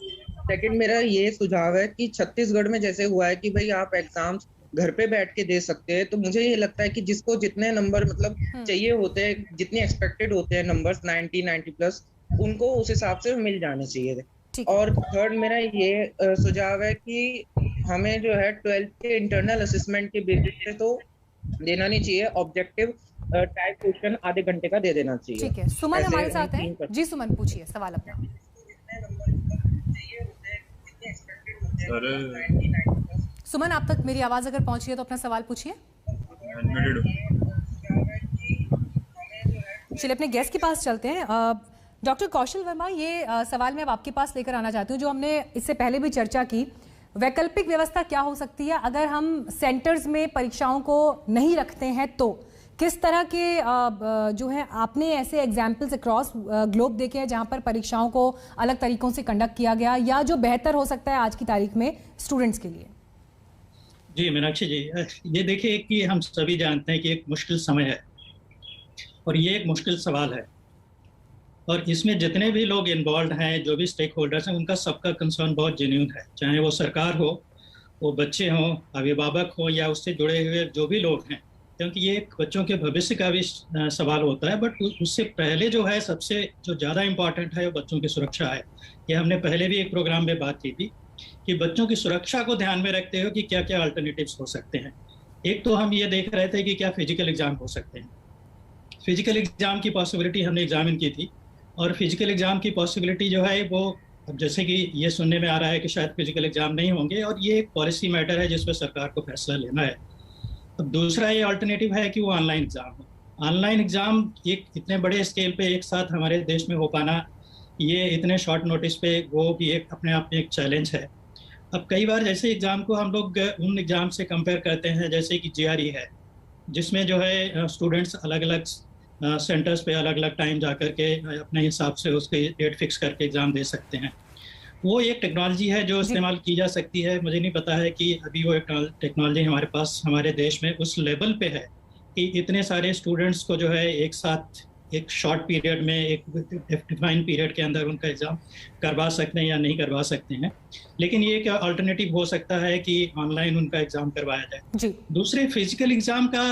सेकंड मेरा ये सुझाव है कि छत्तीसगढ़ में जैसे हुआ है कि भाई आप एग्जाम्स घर पे बैठ के दे सकते हैं, तो मुझे ये लगता है कि जिसको जितने नंबर मतलब चाहिए होते हैं, जितने एक्सपेक्टेड होते हैं नंबर्स 90+ उनको उस हिसाब से मिल जाने चाहिए। और थर्ड मेरा ये सुझाव है कि हमें जो है 12th के इंटरनल असेसमेंट के बेसिस पे तो देना नहीं चाहिए, ऑब्जेक्टिव टाइप क्वेश्चन आधे घंटे का दे देना चाहिए। ठीक है, सुमन हमारे साथ हैं। जी सुमन, पूछिए सवाल अपना। सुमन, आप तक मेरी आवाज अगर पहुंची है तो अपना सवाल पूछिए। चलिए अपने गेस्ट के पास चलते हैं। डॉक्टर कौशल वर्मा, ये सवाल मैं अब आपके पास लेकर आना चाहती हूँ, जो हमने इससे पहले भी चर्चा की। वैकल्पिक व्यवस्था क्या हो सकती है अगर हम सेंटर्स में परीक्षाओं को नहीं रखते हैं? तो किस तरह के जो है आपने ऐसे एग्जाम्पल्स अक्रॉस ग्लोब देखे हैं जहां पर परीक्षाओं को अलग तरीकों से कंडक्ट किया गया, या जो बेहतर हो सकता है आज की तारीख में स्टूडेंट्स के लिए? जी मीनाक्षी जी, ये देखिए कि हम सभी जानते हैं कि एक मुश्किल समय है और ये एक मुश्किल सवाल है, और इसमें जितने भी लोग इन्वॉल्व हैं, जो भी स्टेक होल्डर्स हैं, उनका सबका कंसर्न बहुत जेन्युइन है, चाहे वो सरकार हो, वो बच्चे हों, अभिभावक हो, या उससे जुड़े हुए जो भी लोग हैं, क्योंकि ये एक बच्चों के भविष्य का भी सवाल होता है। बट उससे पहले जो है सबसे जो ज़्यादा इम्पॉर्टेंट है वो बच्चों की सुरक्षा है। ये हमने पहले भी एक प्रोग्राम में बात की थी कि बच्चों की सुरक्षा को ध्यान में रखते हुए कि क्या क्या अल्टरनेटिव्स हो सकते हैं। एक तो हम ये देख रहे थे कि क्या फिजिकल एग्जाम हो सकते हैं। फिजिकल एग्जाम की पॉसिबिलिटी हमने एग्जामिन की थी, और फिजिकल एग्जाम की पॉसिबिलिटी जो है वो अब जैसे कि ये सुनने में आ रहा है कि शायद फिजिकल एग्जाम नहीं होंगे, और ये एक पॉलिसी मैटर है जिस पर सरकार को फैसला लेना है। अब दूसरा ये अल्टरनेटिव है कि वो ऑनलाइन एग्जाम हो। ऑनलाइन एग्जाम एक इतने बड़े स्केल पे एक साथ हमारे देश में हो पाना, ये इतने शॉर्ट नोटिस पे, वो भी एक अपने आप में एक चैलेंज है। अब कई बार जैसे एग्जाम को हम लोग उन एग्जाम से कंपेयर करते हैं जैसे कि GRE है, जिसमें जो है स्टूडेंट्स अलग अलग सेंटर्स पे अलग अलग टाइम जा कर के अपने हिसाब से उसके डेट फिक्स करके एग्जाम दे सकते हैं। वो एक टेक्नोलॉजी है जो इस्तेमाल की जा सकती है। मुझे नहीं पता है कि अभी वो टेक्नोलॉजी हमारे पास हमारे देश में उस लेवल पे है कि इतने सारे स्टूडेंट्स को जो है एक साथ एक शॉर्ट पीरियड में, एक डिफाइंड पीरियड के अंदर उनका एग्जाम करवा सकते हैं या नहीं करवा सकते हैं। लेकिन ये क्या अल्टरनेटिव हो सकता है कि ऑनलाइन उनका एग्जाम करवाया जाए। दूसरे फिजिकल एग्जाम का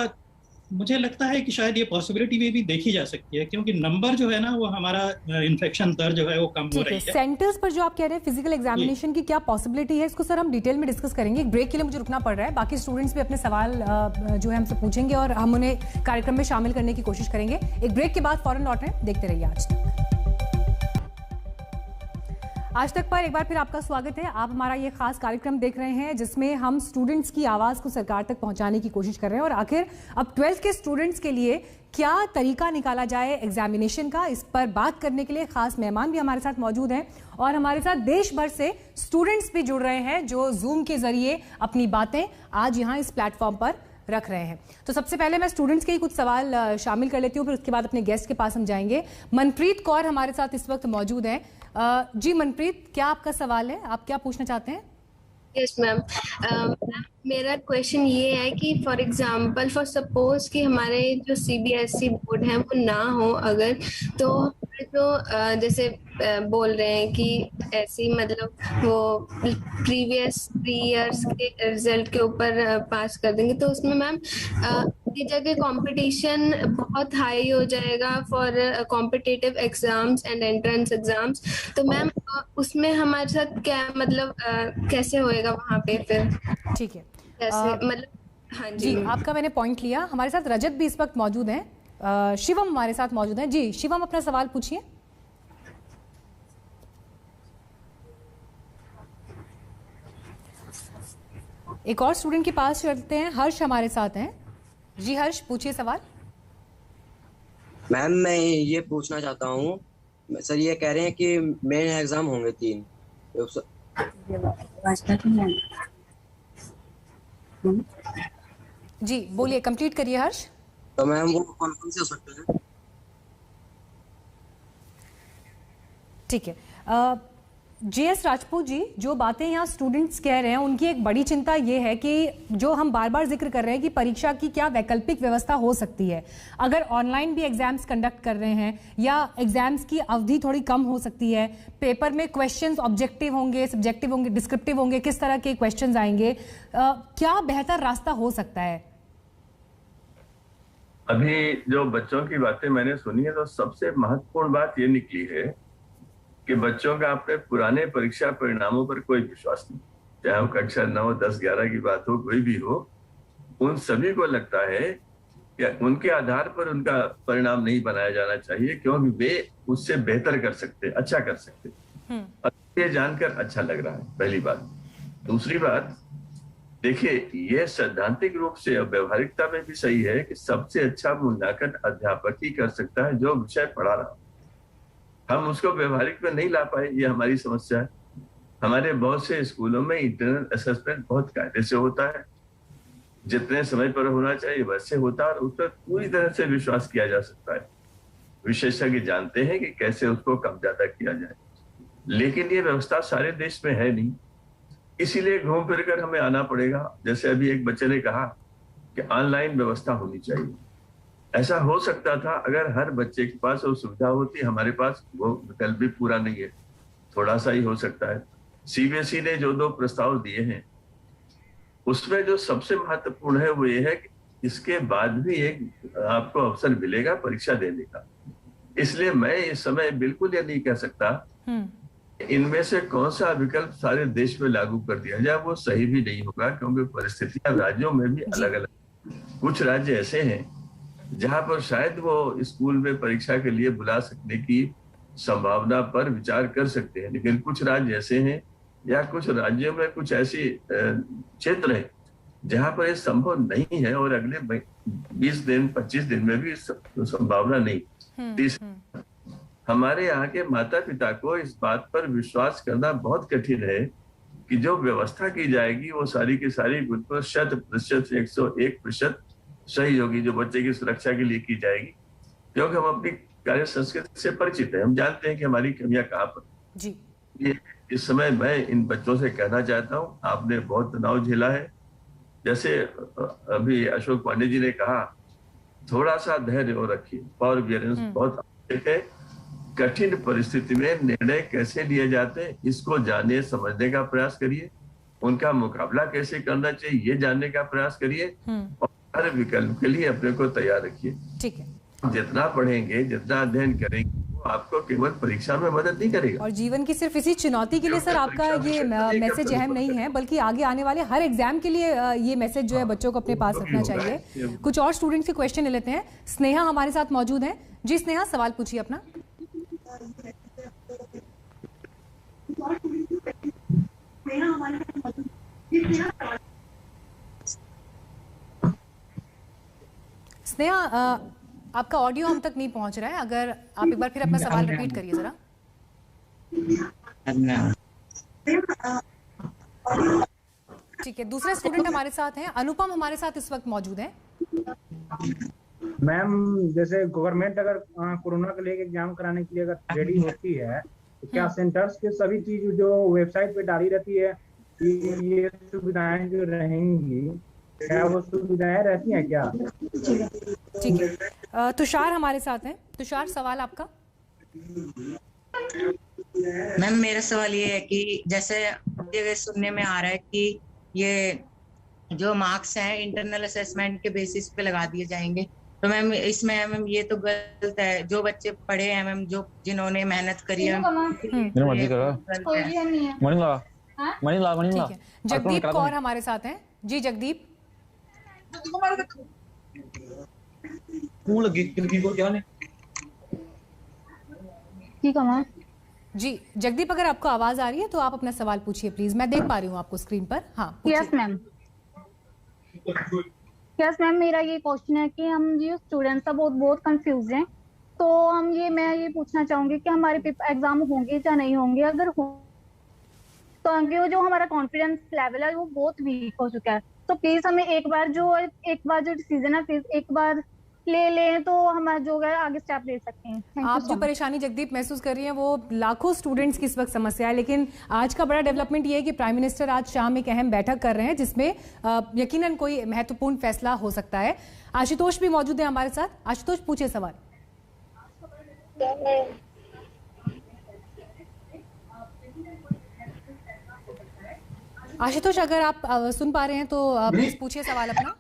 मुझे लगता है कि शायद ये पॉसिबिलिटी भी देखी जा सकती है, क्योंकि नंबर जो है ना वो हमारा इन्फेक्शन दर जो है वो कम हो रही है। सेंटर्स पर जो आप कह रहे हैं फिजिकल एग्जामिनेशन की क्या पॉसिबिलिटी है, इसको सर हम डिटेल में डिस्कस करेंगे। एक ब्रेक के लिए मुझे रुकना पड़ रहा है। बाकी स्टूडेंट्स भी अपने सवाल जो है हमसे पूछेंगे और हम उन्हें कार्यक्रम में शामिल करने की कोशिश करेंगे। एक ब्रेक के बाद फौरन लौट रहे हैं। देखते रहिए आज तक पर एक बार फिर आपका स्वागत है। आप हमारा ये खास कार्यक्रम देख रहे हैं जिसमें हम स्टूडेंट्स की आवाज को सरकार तक पहुंचाने की कोशिश कर रहे हैं, और आखिर अब 12th के स्टूडेंट्स के लिए क्या तरीका निकाला जाए एग्जामिनेशन का, इस पर बात करने के लिए खास मेहमान भी हमारे साथ मौजूद हैं, और हमारे साथ देश भर से स्टूडेंट्स भी जुड़ रहे हैं जो जूम के जरिए अपनी बातें आज यहाँ इस प्लेटफॉर्म पर रख रहे हैं। तो सबसे पहले मैं स्टूडेंट्स के ही कुछ सवाल शामिल कर लेती हूँ, फिर उसके बाद अपने गेस्ट के पास हम जाएंगे। मनप्रीत कौर हमारे साथ इस वक्त मौजूद हैं। जी मनप्रीत, क्या आपका सवाल है? आप क्या पूछना चाहते हैं? यस मैम, मेरा क्वेश्चन ये है कि फॉर एग्जांपल फॉर सपोज कि हमारे जो CBSE बोर्ड है वो ना हो अगर, तो जैसे बोल रहे हैं कि ऐसी मतलब वो प्रीवियस 3 इयर्स के रिजल्ट के ऊपर पास कर देंगे, तो उसमें मैम की जगह कंपटीशन बहुत हाई हो जाएगा for competitive exams and entrance exams. तो मैम उसमें हमारे साथ क्या मतलब कैसे होएगा वहाँ पे फिर? ठीक है, कैसे मतलब? हाँ जी, आपका मैंने पॉइंट लिया। हमारे साथ रजत भी इस वक्त मौजूद हैं, शिवम हमारे साथ मौजूद हैं। जी शिवम, अपना सवाल पूछिए। एक और स्टूडेंट के पास चलते हैं, हर्ष हमारे साथ हैं। जी हर्ष, पूछिए सवाल। मैम मैं ये पूछना चाहता हूँ, सर ये कह रहे हैं कि मेन एग्जाम होंगे 3। जी बोलिए, कंप्लीट करिए हर्ष। तो मैम वो कौन से हो सकते हैं? ठीक है, JS राजपूत जी, जो बातें यहाँ स्टूडेंट्स कह रहे हैं उनकी एक बड़ी चिंता ये है कि जो हम बार बार जिक्र कर रहे हैं कि परीक्षा की क्या वैकल्पिक व्यवस्था हो सकती है, अगर ऑनलाइन भी एग्जाम्स कंडक्ट कर रहे हैं या एग्जाम्स की अवधि थोड़ी कम हो सकती है, पेपर में क्वेश्चंस ऑब्जेक्टिव होंगे, सब्जेक्टिव होंगे, डिस्क्रिप्टिव होंगे, किस तरह के क्वेश्चंस आएंगे, क्या बेहतर रास्ता हो सकता है? अभी जो बच्चों की बातें मैंने सुनी है, तो सबसे महत्वपूर्ण बात ये निकली है कि बच्चों का अपने पुराने परीक्षा परिणामों पर कोई विश्वास नहीं, चाहे वो कक्षा 9, 10, 11 की बात हो, कोई भी हो, उन सभी को लगता है कि उनके आधार पर उनका परिणाम नहीं बनाया जाना चाहिए, क्योंकि वे उससे बेहतर कर सकते, अच्छा कर सकते। ये जानकर अच्छा लग रहा है, पहली बात। दूसरी बात, देखिए, ये सैद्धांतिक रूप से और व्यवहारिकता में भी सही है कि सबसे अच्छा मूल्यांकन अध्यापक ही कर सकता है जो विषय पढ़ा रहा। हम उसको व्यवहारिक में नहीं ला पाए, ये हमारी समस्या है। हमारे बहुत से स्कूलों में इंटरनल असेसमेंट बहुत कायदे से होता है, जितने समय पर होना चाहिए वैसे होता है और उस पर पूरी तरह से विश्वास किया जा सकता है। विशेषज्ञ जानते हैं कि कैसे उसको कम ज्यादा किया जाए, लेकिन ये व्यवस्था सारे देश में है नहीं, इसीलिए घूम फिर कर हमें आना पड़ेगा। जैसे अभी एक बच्चे ने कहा कि ऑनलाइन व्यवस्था होनी चाहिए। ऐसा हो सकता था अगर हर बच्चे के पास वो सुविधा होती। हमारे पास वो विकल्प भी पूरा नहीं है, थोड़ा सा ही हो सकता है। सीबीएसई ने जो 2 प्रस्ताव दिए हैं उसमें जो सबसे महत्वपूर्ण है वो ये है कि इसके बाद भी एक आपको अवसर मिलेगा परीक्षा देने का। इसलिए मैं इस समय बिल्कुल ये नहीं कह सकता इनमें से कौन सा विकल्प सारे देश में लागू कर दिया जाए, वो सही भी नहीं होगा, क्योंकि परिस्थितियां राज्यों में भी अलग अलग। कुछ राज्य ऐसे हैं जहां पर शायद वो स्कूल में परीक्षा के लिए बुला सकने की संभावना पर विचार कर सकते हैं, लेकिन कुछ राज्य ऐसे हैं या कुछ राज्यों में कुछ ऐसी क्षेत्र है जहां पर ये संभव नहीं है और अगले 20 दिन 25 दिन में भी संभावना नहीं। हमारे यहाँ के माता पिता को इस बात पर विश्वास करना बहुत कठिन है कि जो व्यवस्था की जाएगी वो सारी की सारी बिल्कुल 100% 101% सही होगी, जो बच्चे की सुरक्षा के लिए की जाएगी, क्योंकि हम अपनी कार्य संस्कृति से परिचित हैं। हम जानते हैं कि हमारी कमियां कहाँ पर जी। ये इस समय मैं इन बच्चों से कहना चाहता हूँ, आपने बहुत तनाव झेला है। जैसे अभी अशोक पांडे जी ने कहा, थोड़ा सा धैर्य और रखिए, परसेवरेंस बहुत आवश्यक है। कठिन परिस्थिति में निर्णय कैसे लिए जाते हैं इसको जानने समझने का प्रयास करिए, उनका मुकाबला कैसे करना चाहिए ये जानने का प्रयास करिए और हर विकल्प के लिए अपने को तैयार रखिए। ठीक है, जितना पढ़ेंगे, जितना अध्ययन करेंगे, वो आपको केवल परीक्षा में मदद नहीं करेगा। और जीवन की सिर्फ इसी चुनौती के लिए सर आपका ये मैसेज अहम नहीं है, बल्कि आगे आने वाले हर एग्जाम के लिए ये मैसेज जो है बच्चों को अपने पास रखना चाहिए। कुछ और स्टूडेंट्स के क्वेश्चन ले लेते हैं। स्नेहा हमारे साथ मौजूद है। जी स्नेहा, सवाल पूछिए अपना। स्नेहा, आपका ऑडियो हम तक नहीं पहुंच रहा है, अगर आप एक बार फिर अपना सवाल रिपीट करिए जरा। ठीक है, दूसरे स्टूडेंट हमारे साथ हैं। अनुपम हमारे साथ इस वक्त मौजूद हैं। मैम, जैसे गवर्नमेंट अगर कोरोना को लेकर एग्जाम कराने के लिए अगर रेडी होती है तो क्या सेंटर्स के सभी चीज जो वेबसाइट पे डाली रहती है कि ये सुविधाएं जो रहेंगी, क्या वो सुविधाएं रहती हैं क्या? ठीक है, तुषार हमारे साथ हैं। तुषार, सवाल आपका। मैम, मेरा सवाल ये है कि जैसे ये सुनने में आ रहा है कि ये जो मार्क्स हैं इंटरनल असेसमेंट के बेसिस पे लगा दिए जाएंगे, तो मैम इसमें मैम ये तो गलत है। जो बच्चे पढ़े हैं मैम, जो जिन्होंने मेहनत करी है, जगदीप कौर हमारे साथ हैं। जी जगदीप। जी जगदीप, अगर आपको आवाज आ रही है तो आप अपना सवाल पूछिए प्लीज। मैं देख पा रही हूँ आपको स्क्रीन पर। हाँ, यस मैम। यस मैम, मेरा ये क्वेश्चन है कि हम ये स्टूडेंट्स बहुत कंफ्यूज हैं, तो मैं ये पूछना चाहूंगी कि हमारे एग्जाम होंगे या नहीं होंगे। अगर हो तो जो हमारा कॉन्फिडेंस लेवल है वो बहुत वीक हो चुका है, तो प्लीज हमें एक बार जो डिसीजन है फिर एक बार ले लें तो हम जो है आगे स्टेप ले सकते हैं। आप जो परेशानी जगदीप महसूस कर रही हैं वो लाखों स्टूडेंट्स की इस वक्त समस्या है, लेकिन आज का बड़ा डेवलपमेंट ये है कि प्राइम मिनिस्टर आज शाम एक अहम बैठक कर रहे हैं जिसमें यकीनन कोई महत्वपूर्ण फैसला हो सकता है। आशुतोष भी मौजूद है हमारे साथ। आशुतोष, पूछिए सवाल। आशुतोष, अगर आप सुन पा रहे हैं तो प्लीज पूछिए सवाल अपना।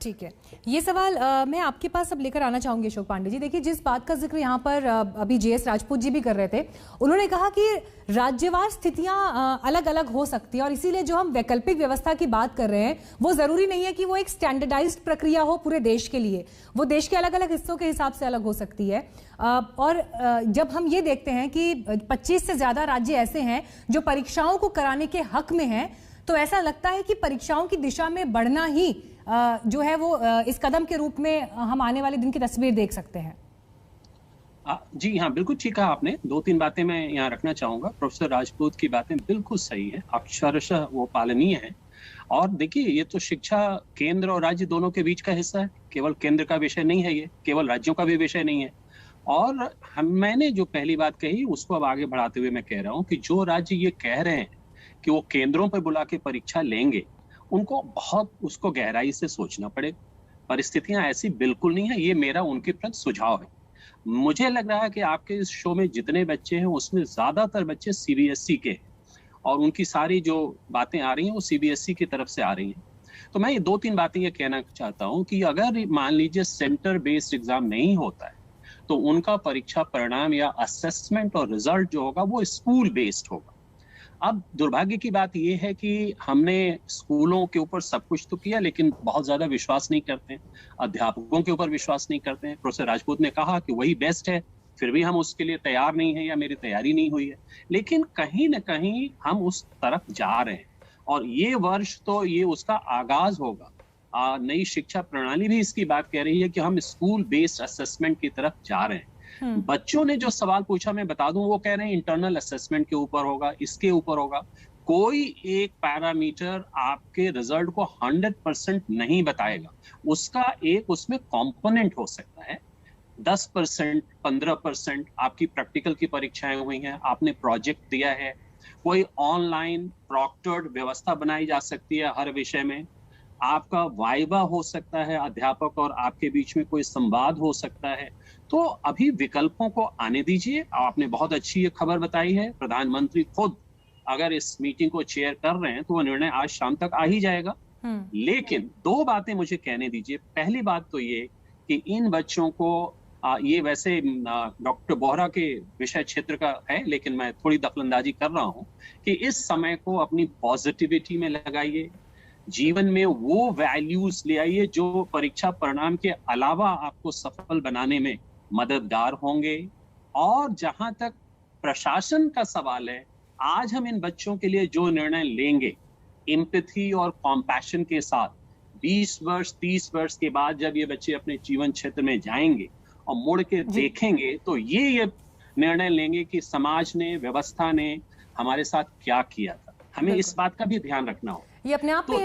ठीक है, ये सवाल मैं आपके पास अब लेकर आना चाहूंगी अशोक पांडे जी। देखिए, जिस बात का जिक्र यहाँ पर अभी JS राजपूत जी भी कर रहे थे, उन्होंने कहा कि राज्यवार स्थितियां अलग अलग हो सकती हैं और इसीलिए जो हम वैकल्पिक व्यवस्था की बात कर रहे हैं वो जरूरी नहीं है कि वो एक स्टैंडर्डाइज्ड प्रक्रिया हो पूरे देश के लिए, वो देश के अलग अलग हिस्सों के हिसाब से अलग हो सकती है। और जब हम ये देखते हैं कि 25 से ज्यादा राज्य ऐसे हैं जो परीक्षाओं को कराने के हक में हैं, तो ऐसा लगता है कि परीक्षाओं की दिशा में बढ़ना ही जो है वो इस कदम के रूप में हम आने वाले दिन की तस्वीर देख सकते हैं। जी हाँ, बिल्कुल ठीक कहा आपने। 2-3 बातें मैं यहाँ रखना चाहूंगा। प्रोफेसर राजपूत की बातें बिल्कुल सही है, अक्षरशः वो पालनीय है। और देखिए, ये तो शिक्षा केंद्र और राज्य दोनों के बीच का हिस्सा है, केवल केंद्र का विषय नहीं है, ये केवल राज्यों का भी विषय नहीं है। और मैंने जो पहली बात कही उसको अब आगे बढ़ाते हुए मैं कह रहा हूँ कि जो राज्य ये कह रहे हैं कि वो केंद्रों पर बुला के परीक्षा लेंगे, उनको बहुत उसको गहराई से सोचना पड़ेगा। परिस्थितियां ऐसी बिल्कुल नहीं है, ये मेरा उनके प्रति सुझाव है। मुझे लग रहा है कि आपके इस शो में जितने बच्चे हैं उसमें ज्यादातर बच्चे CBSE के हैं और उनकी सारी जो बातें आ रही हैं वो CBSE की तरफ से आ रही हैं। तो मैं ये 2-3 बातें ये कहना चाहता हूँ कि अगर मान लीजिए सेंटर बेस्ड एग्जाम नहीं होता है तो उनका परीक्षा परिणाम या असेसमेंट और रिजल्ट जो होगा वो स्कूल बेस्ड होगा। अब दुर्भाग्य की बात यह है कि हमने स्कूलों के ऊपर सब कुछ तो किया लेकिन बहुत ज्यादा विश्वास नहीं करते हैं, अध्यापकों के ऊपर विश्वास नहीं करते हैं। प्रोफेसर राजपूत ने कहा कि वही बेस्ट है, फिर भी हम उसके लिए तैयार नहीं है या मेरी तैयारी नहीं हुई है। लेकिन कहीं ना कहीं हम उस तरफ जा रहे हैं और ये वर्ष तो ये उसका आगाज होगा। नई शिक्षा प्रणाली भी इसकी बात कह रही है कि हम स्कूल बेस्ड असेसमेंट की तरफ जा रहे हैं। बच्चों ने जो सवाल पूछा मैं बता दूं, वो कह रहे हैं इंटरनल असेसमेंट के ऊपर होगा, इसके ऊपर होगा। कोई एक पैरामीटर आपके रिजल्ट को 100% नहीं बताएगा, उसका एक उसमें कंपोनेंट हो सकता है। 10%, 15% आपकी प्रैक्टिकल की परीक्षाएं हुई हैं, आपने प्रोजेक्ट दिया है, कोई ऑनलाइन प्रॉक्टर्ड व्यवस्था बनाई जा सकती है हर विषय में, आपका वाइवा हो सकता है, अध्यापक और आपके बीच में कोई संवाद हो सकता है। तो अभी विकल्पों को आने दीजिए। आपने बहुत अच्छी ये खबर बताई है, प्रधानमंत्री खुद अगर इस मीटिंग को चेयर कर रहे हैं तो वो निर्णय आज शाम तक आ ही जाएगा। लेकिन 2 बातें मुझे कहने दीजिए। पहली बात तो ये कि इन बच्चों को ये वैसे डॉक्टर बोहरा के विषय क्षेत्र का है लेकिन मैं थोड़ी दखलंदाजी कर रहा हूँ कि इस समय को अपनी पॉजिटिविटी में लगाइए, जीवन में वो वैल्यूज ले आइए जो परीक्षा परिणाम के अलावा आपको सफल बनाने में मददगार होंगे। और जहां तक प्रशासन का सवाल है, आज हम इन बच्चों के लिए जो निर्णय लेंगे एम्पैथी और कॉम्पैशन के साथ, 20 वर्ष 30 वर्ष के बाद जब ये बच्चे अपने जीवन क्षेत्र में जाएंगे और मुड़ के देखेंगे तो ये निर्णय लेंगे कि समाज ने, व्यवस्था ने हमारे साथ क्या किया था। हमें इस बात का भी ध्यान रखना होगा। ये अपने आप में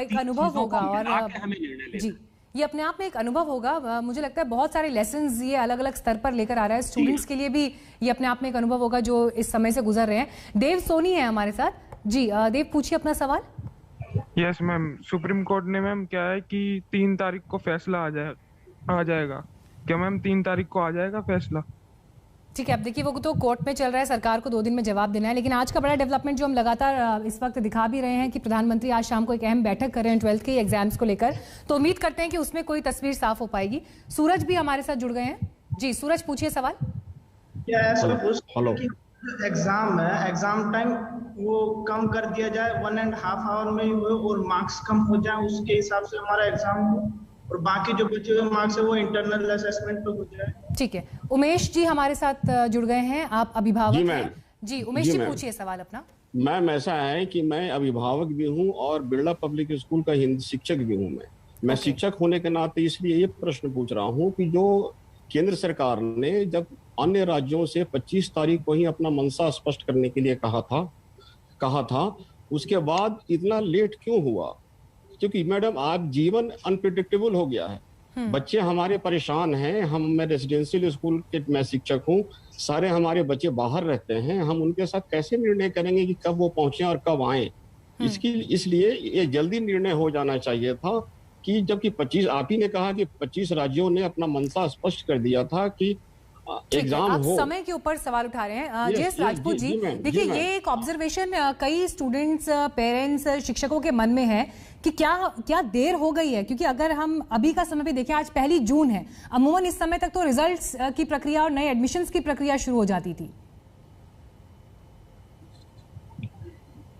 एक अनुभव होगा और हमें निर्णय जी, ये अपने आप में एक अनुभव होगा। मुझे लगता है बहुत सारे लेसन्स ये अलग अलग स्तर पर लेकर आ रहा है। स्टूडेंट्स के लिए भी ये अपने आप में एक अनुभव होगा जो इस समय से गुजर रहे हैं। देव सोनी है हमारे साथ। जी देव, पूछिए अपना सवाल। यस मैम, सुप्रीम कोर्ट ने मैम क्या है कि 3 तारीख को फैसला आ जाएगा। क्या मैम 3 तारीख को आ जाएगा फैसला? ठीक है, अब देखिए वो तो कोर्ट में चल रहा है, सरकार को 2 दिन में जवाब देना है। लेकिन आज का बड़ा डेवलपमेंट जो हम लगातार इस वक्त दिखा भी रहे हैं कि प्रधानमंत्री आज शाम को एक अहम बैठक कर रहे हैं 12th के एग्जाम्स को लेकर, तो उम्मीद करते हैं कि उसमें कोई तस्वीर साफ हो पाएगी। सूरज भी हमारे साथ जुड़ गए हैं। जी सूरज, पूछिए सवाल। हेलो, एग्जाम है, एग्जाम टाइम वो कम कर दिया जाए, 1.5 आवर में हो और मार्क्स कम हो जाए, उसके हिसाब से हमारा एग्जाम हो और बाकी जो बचे हुए मार्क्स है वो इंटरनल असेसमेंट पे हो जाए। ठीक है, उमेश जी हमारे साथ जुड़ गए हैं, आप अभिभावक हैं। जी उमेश जी, पूछिए सवाल अपना। मैम ऐसा है कि मैं अभिभावक भी हूँ और बिरला पब्लिक स्कूल का हिंदी शिक्षक भी हूँ। मैं शिक्षक होने के नाते इसलिए ये प्रश्न पूछ रहा हूँ कि जो केंद्र सरकार ने जब अन्य राज्यों से 25 तारीख को ही अपना मंशा स्पष्ट करने के लिए कहा था, उसके बाद इतना लेट क्यों हुआ? क्योंकि मैडम आज जीवन अनप्रिडिक्टेबल हो गया है, बच्चे हमारे परेशान हैं। मैं रेजिडेंशियल स्कूल के मैं शिक्षक हूँ, सारे हमारे बच्चे बाहर रहते हैं, हम उनके साथ कैसे निर्णय करेंगे कि कब वो पहुंचे और कब आए? इसलिए ये जल्दी निर्णय हो जाना चाहिए था कि जबकि 25, आप ही ने कहा कि 25 राज्यों ने अपना मंशा स्पष्ट कर दिया था कि एग्जाम आप हो। समय के ऊपर सवाल उठा रहे हैं। जयेश राजपूत जी, देखिए ये एक ऑब्जर्वेशन कई स्टूडेंट्स, पेरेंट्स, शिक्षकों के मन में है कि क्या देर हो गई है, क्योंकि अगर हम अभी का समय भी देखें, आज 1 जून है, अमूमन इस समय तक तो रिजल्ट्स की प्रक्रिया और नए एडमिशंस की प्रक्रिया शुरू हो जाती थी।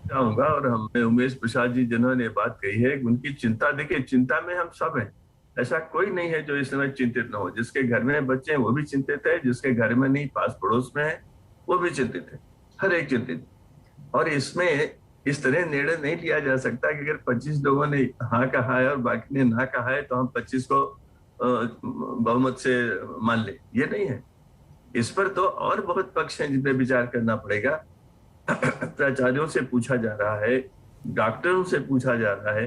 चाहूंगा और हमने उमेश प्रसाद जी जिन्होंने बात कही है, उनकी चिंता, देखिए चिंता में हम सब हैं, ऐसा कोई नहीं है जो इस समय चिंतित ना हो। जिसके घर में बच्चे हैं वो भी चिंतित है, जिसके घर में नहीं पास पड़ोस में है वो भी चिंतित है, हर एक चिंतित। और इसमें इस तरह निर्णय नहीं लिया जा सकता कि अगर 25 लोगों ने हाँ कहा है और बाकी ने ना कहा है तो हम 25 को बहुमत से मान ले, ये नहीं है। इस पर तो और बहुत पक्ष हैं जिन पे विचार करना पड़ेगा। प्राचार्यों से पूछा जा रहा है, डॉक्टरों से पूछा जा रहा है,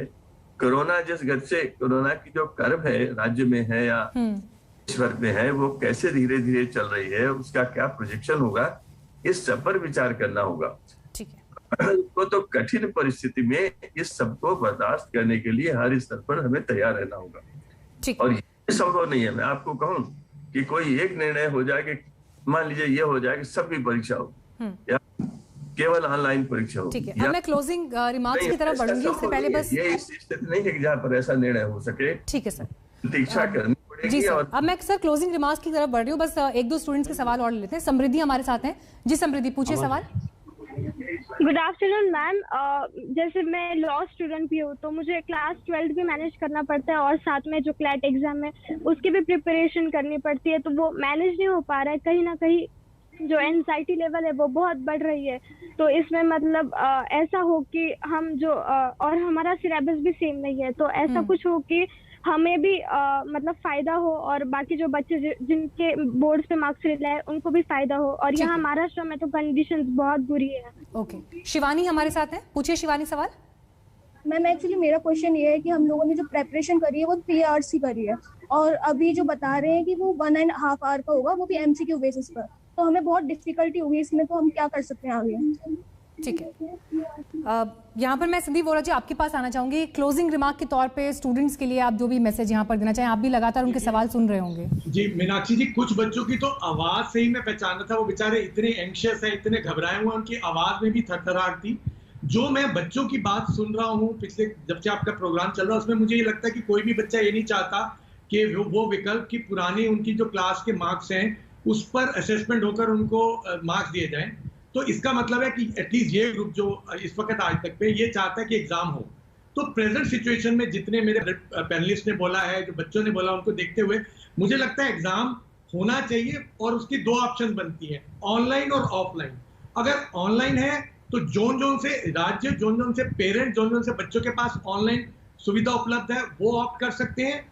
कोरोना जिस गति से, कोरोना की जो कर्व है राज्य में है या देश भर में है, वो कैसे धीरे धीरे चल रही है, उसका क्या प्रोजेक्शन होगा, इस सब पर विचार करना होगा। ठीक है। वो तो कठिन परिस्थिति में इस सबको बर्दाश्त करने के लिए हर स्तर पर हमें तैयार रहना होगा। और ये संभव नहीं है, मैं आपको कहूँ कि कोई एक निर्णय हो जाए कि मान लीजिए ये हो जाए कि सबकी परीक्षा हो या केवल ऑनलाइन परीक्षा हो। ठीक है, अब मैं क्लोजिंग रिमार्क्स की तरफ बढ़ूंगी, उससे पहले बस ये स्थिति नहीं है कि जहाँ पर ऐसा निर्णय हो सके। ठीक है सर, प्रतीक्षा करनी पड़ेगी। जी सर, और अब मैं सर क्लोजिंग रिमार्क्स की तरफ बढ़ रही हूँ, बस 1-2 स्टूडेंट्स के सवाल और लेते हैं। समृद्धि हमारे साथ हैं। जी समृद्धि, पूछिए सवाल। Good afternoon ma'am. जैसे मैं लॉ स्टूडेंट भी हूँ, तो मुझे क्लास 12 भी मैनेज करना पड़ता है और साथ में जो क्लैट एग्जाम है उसकी भी प्रिपरेशन करनी पड़ती है, तो वो मैनेज नहीं हो पा रहा है। कहीं ना कहीं जो एंजाइटी लेवल है वो बहुत बढ़ रही है। तो इसमें मतलब ऐसा हो कि हम जो और हमारा सिलेबस भी सेम नहीं है, तो ऐसा कुछ हो कि हमें भी मतलब फायदा हो और बाकी जो बच्चे जिनके बोर्ड्स पे मार्क्स रिले हैं उनको भी फायदा हो। और यहाँ महाराष्ट्र में तो कंडीशंस बहुत बुरी है। ओके, शिवानी हमारे साथ है, पूछिए शिवानी सवाल। मैम एक्चुअली मेरा क्वेश्चन ये है कि हम लोगों ने जो प्रेपरेशन करी है वो 3 आवर्स की करी है, और अभी जो बता रहे हैं कि वो 1.5 आवर का होगा, वो भी MCQ बेसिस पर, तो हमें बहुत डिफिकल्टी होगी इसमें, तो हम क्या कर सकते हैं आगे? ठीक है, यहाँ पर मैं संदीप वोरा जी आपके पास आना चाहूंगी। क्लोजिंग रिमार्क के तौर पे स्टूडेंट्स के लिए आप जो भी मैसेज यहाँ पर देना चाहें, आप भी लगातार उनके सवाल सुन रहे होंगे। जी मीनाक्षी जी, कुछ बच्चों की तो आवाज से ही मैं पहचाना था, वो बेचारे इतने एंग्शियस है, इतने घबराए हुए, उनकी आवाज में भी थरथराहट थी। जो मैं बच्चों की बात सुन रहा हूँ पिछले जब से आपका प्रोग्राम चल रहा है, उसमें मुझे ये लगता है कि कोई भी बच्चा ये नहीं चाहता कि वो विकल्प की पुरानी उनकी जो क्लास के मार्क्स हैं उस पर असेसमेंट होकर उनको मार्क्स दिए जाएं। तो इसका मतलब है कि एटलीस्ट ये ग्रुप जो इस वक्त आज तक पे ये चाहता है कि एग्जाम हो। तो प्रेजेंट सिचुएशन में जितने मेरे पैनलिस्ट ने बोला है, जो बच्चों ने बोला, उनको देखते हुए मुझे लगता है एग्जाम होना चाहिए और उसकी 2 ऑप्शन बनती हैं, ऑनलाइन और ऑफलाइन। अगर ऑनलाइन है तो जोन से राज्य, जोन से पेरेंट, जोन से बच्चों के पास ऑनलाइन सुविधा उपलब्ध है, वो ऑप्ट कर सकते हैं।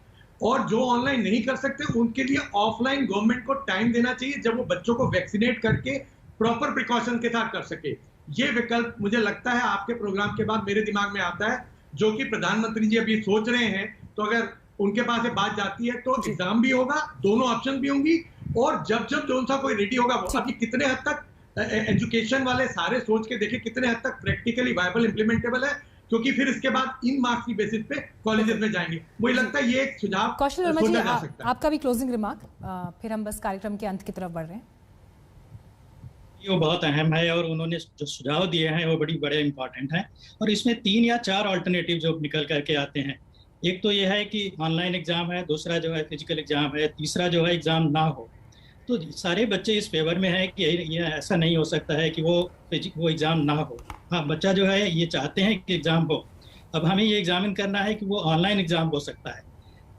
और जो ऑनलाइन नहीं कर सकते उनके लिए ऑफलाइन गवर्नमेंट को टाइम देना चाहिए जब वो बच्चों को वैक्सीनेट करके प्रॉपर प्रिकॉशन के साथ कर सके। ये विकल्प मुझे लगता है आपके प्रोग्राम के बाद मेरे दिमाग में आता है, जो कि प्रधानमंत्री जी अभी सोच रहे हैं। तो अगर उनके पास ये बात जाती है तो एग्जाम भी होगा, दोनों ऑप्शन भी होंगी, और जब जोन सा कोई रेडी होगा, अभी कितने हद तक एजुकेशन वाले सारे सोच के देखे कितने हद तक प्रैक्टिकली वायबल इंप्लीमेंटेबल है, क्योंकि फिर इसके बाद इन मार्क्स की बेसिस पे कॉलेजेस में जाएंगे। मुझे लगता है ये एक सुझाव कौशल वर्मा जी, आपका भी क्लोजिंग रिमार्क, फिर हम बस कार्यक्रम के अंत की तरफ बढ़ रहे हैं। वो बहुत अहम है और उन्होंने जो सुझाव दिए हैं वो बड़े इंपॉर्टेंट हैं, और इसमें 3 या 4 ऑल्टरनेटिव जो निकल करके आते हैं। एक तो ये है कि ऑनलाइन एग्जाम है, दूसरा जो है फिजिकल एग्जाम है, तीसरा जो है एग्जाम ना हो। तो सारे बच्चे इस फेवर में है कि ये ऐसा नहीं हो सकता है कि वो एग्ज़ाम ना हो। हाँ, बच्चा जो है ये चाहते हैं कि एग्ज़ाम हो। अब हमें ये एग्जामिन करना है कि वो ऑनलाइन एग्ज़ाम हो सकता है।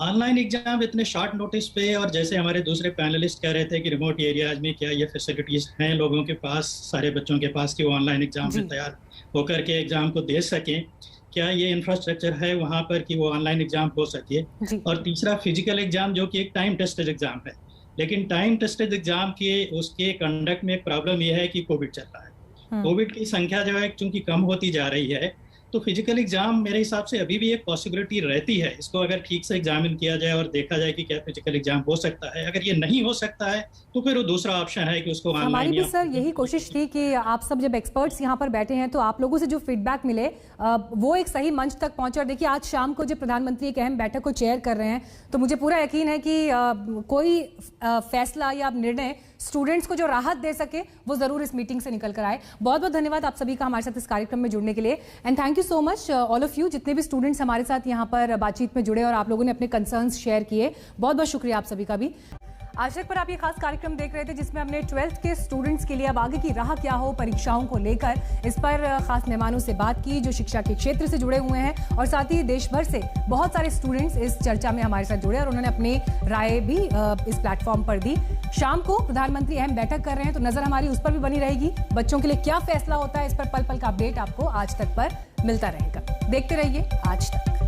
ऑनलाइन एग्ज़ाम इतने शॉर्ट नोटिस पे, और जैसे हमारे दूसरे पैनलिस्ट कह रहे थे कि रिमोट एरियाज में क्या ये फैसिलिटीज़ हैं लोगों के पास, सारे बच्चों के पास, कि वो ऑनलाइन एग्ज़ाम में तैयार होकर के एग्ज़ाम को दे सकें, क्या ये इंफ्रास्ट्रक्चर है वहाँ पर कि वो ऑनलाइन एग्ज़ाम हो सके। और तीसरा फिजिकल एग्ज़ाम, जो कि एक टाइम टेस्टेड एग्ज़ाम है, लेकिन टाइम टेस्टेड एग्जाम के उसके कंडक्ट में एक प्रॉब्लम यह है कि कोविड चल रहा है। कोविड की संख्या जो है चूंकि कम होती जा रही है, तो फिजिकल एग्जाम मेरे हिसाब से अभी भी एक पॉसिबिलिटी रहती है। इसको अगर ठीक से एग्जामिन किया जाए और देखा जाए कि क्या फिजिकल एग्जाम हो सकता है। अगर ये नहीं हो सकता है तो फिर वो दूसरा ऑप्शन है कि उसको ऑनलाइन। हमारी भी सर यही कोशिश थी कि आप सब जब एक्सपर्ट्स यहाँ पर बैठे हैं तो आप लोगों से जो फीडबैक मिले वो एक सही मंच तक पहुंचे। और देखिए आज शाम को जब प्रधानमंत्री एक अहम बैठक को चेयर कर रहे हैं तो मुझे पूरा यकीन है कि कोई फैसला या निर्णय स्टूडेंट्स को जो राहत दे सके वो जरूर इस मीटिंग से निकल कर आए। बहुत बहुत धन्यवाद आप सभी का हमारे साथ इस कार्यक्रम में जुड़ने के लिए and thank you so much all of you, जितने भी स्टूडेंट्स हमारे साथ यहाँ पर बातचीत में जुड़े और आप लोगों ने अपने कंसर्न्स शेयर किए। बहुत बहुत शुक्रिया आप सभी का भी। आज तक पर आप ये खास कार्यक्रम देख रहे थे जिसमें हमने 12th के स्टूडेंट्स के लिए अब आगे की राह क्या हो परीक्षाओं को लेकर इस पर खास मेहमानों से बात की जो शिक्षा के क्षेत्र से जुड़े हुए हैं और साथ ही देश भर से बहुत सारे स्टूडेंट्स इस चर्चा में हमारे साथ जुड़े और उन्होंने अपनी राय भी इस प्लेटफॉर्म पर दी। शाम को प्रधानमंत्री अहम बैठक कर रहे हैं तो नजर हमारी उस पर भी बनी रहेगी। बच्चों के लिए क्या फैसला होता है इस पर पल पल का अपडेट आपको आज तक पर मिलता रहेगा। देखते रहिए आज तक।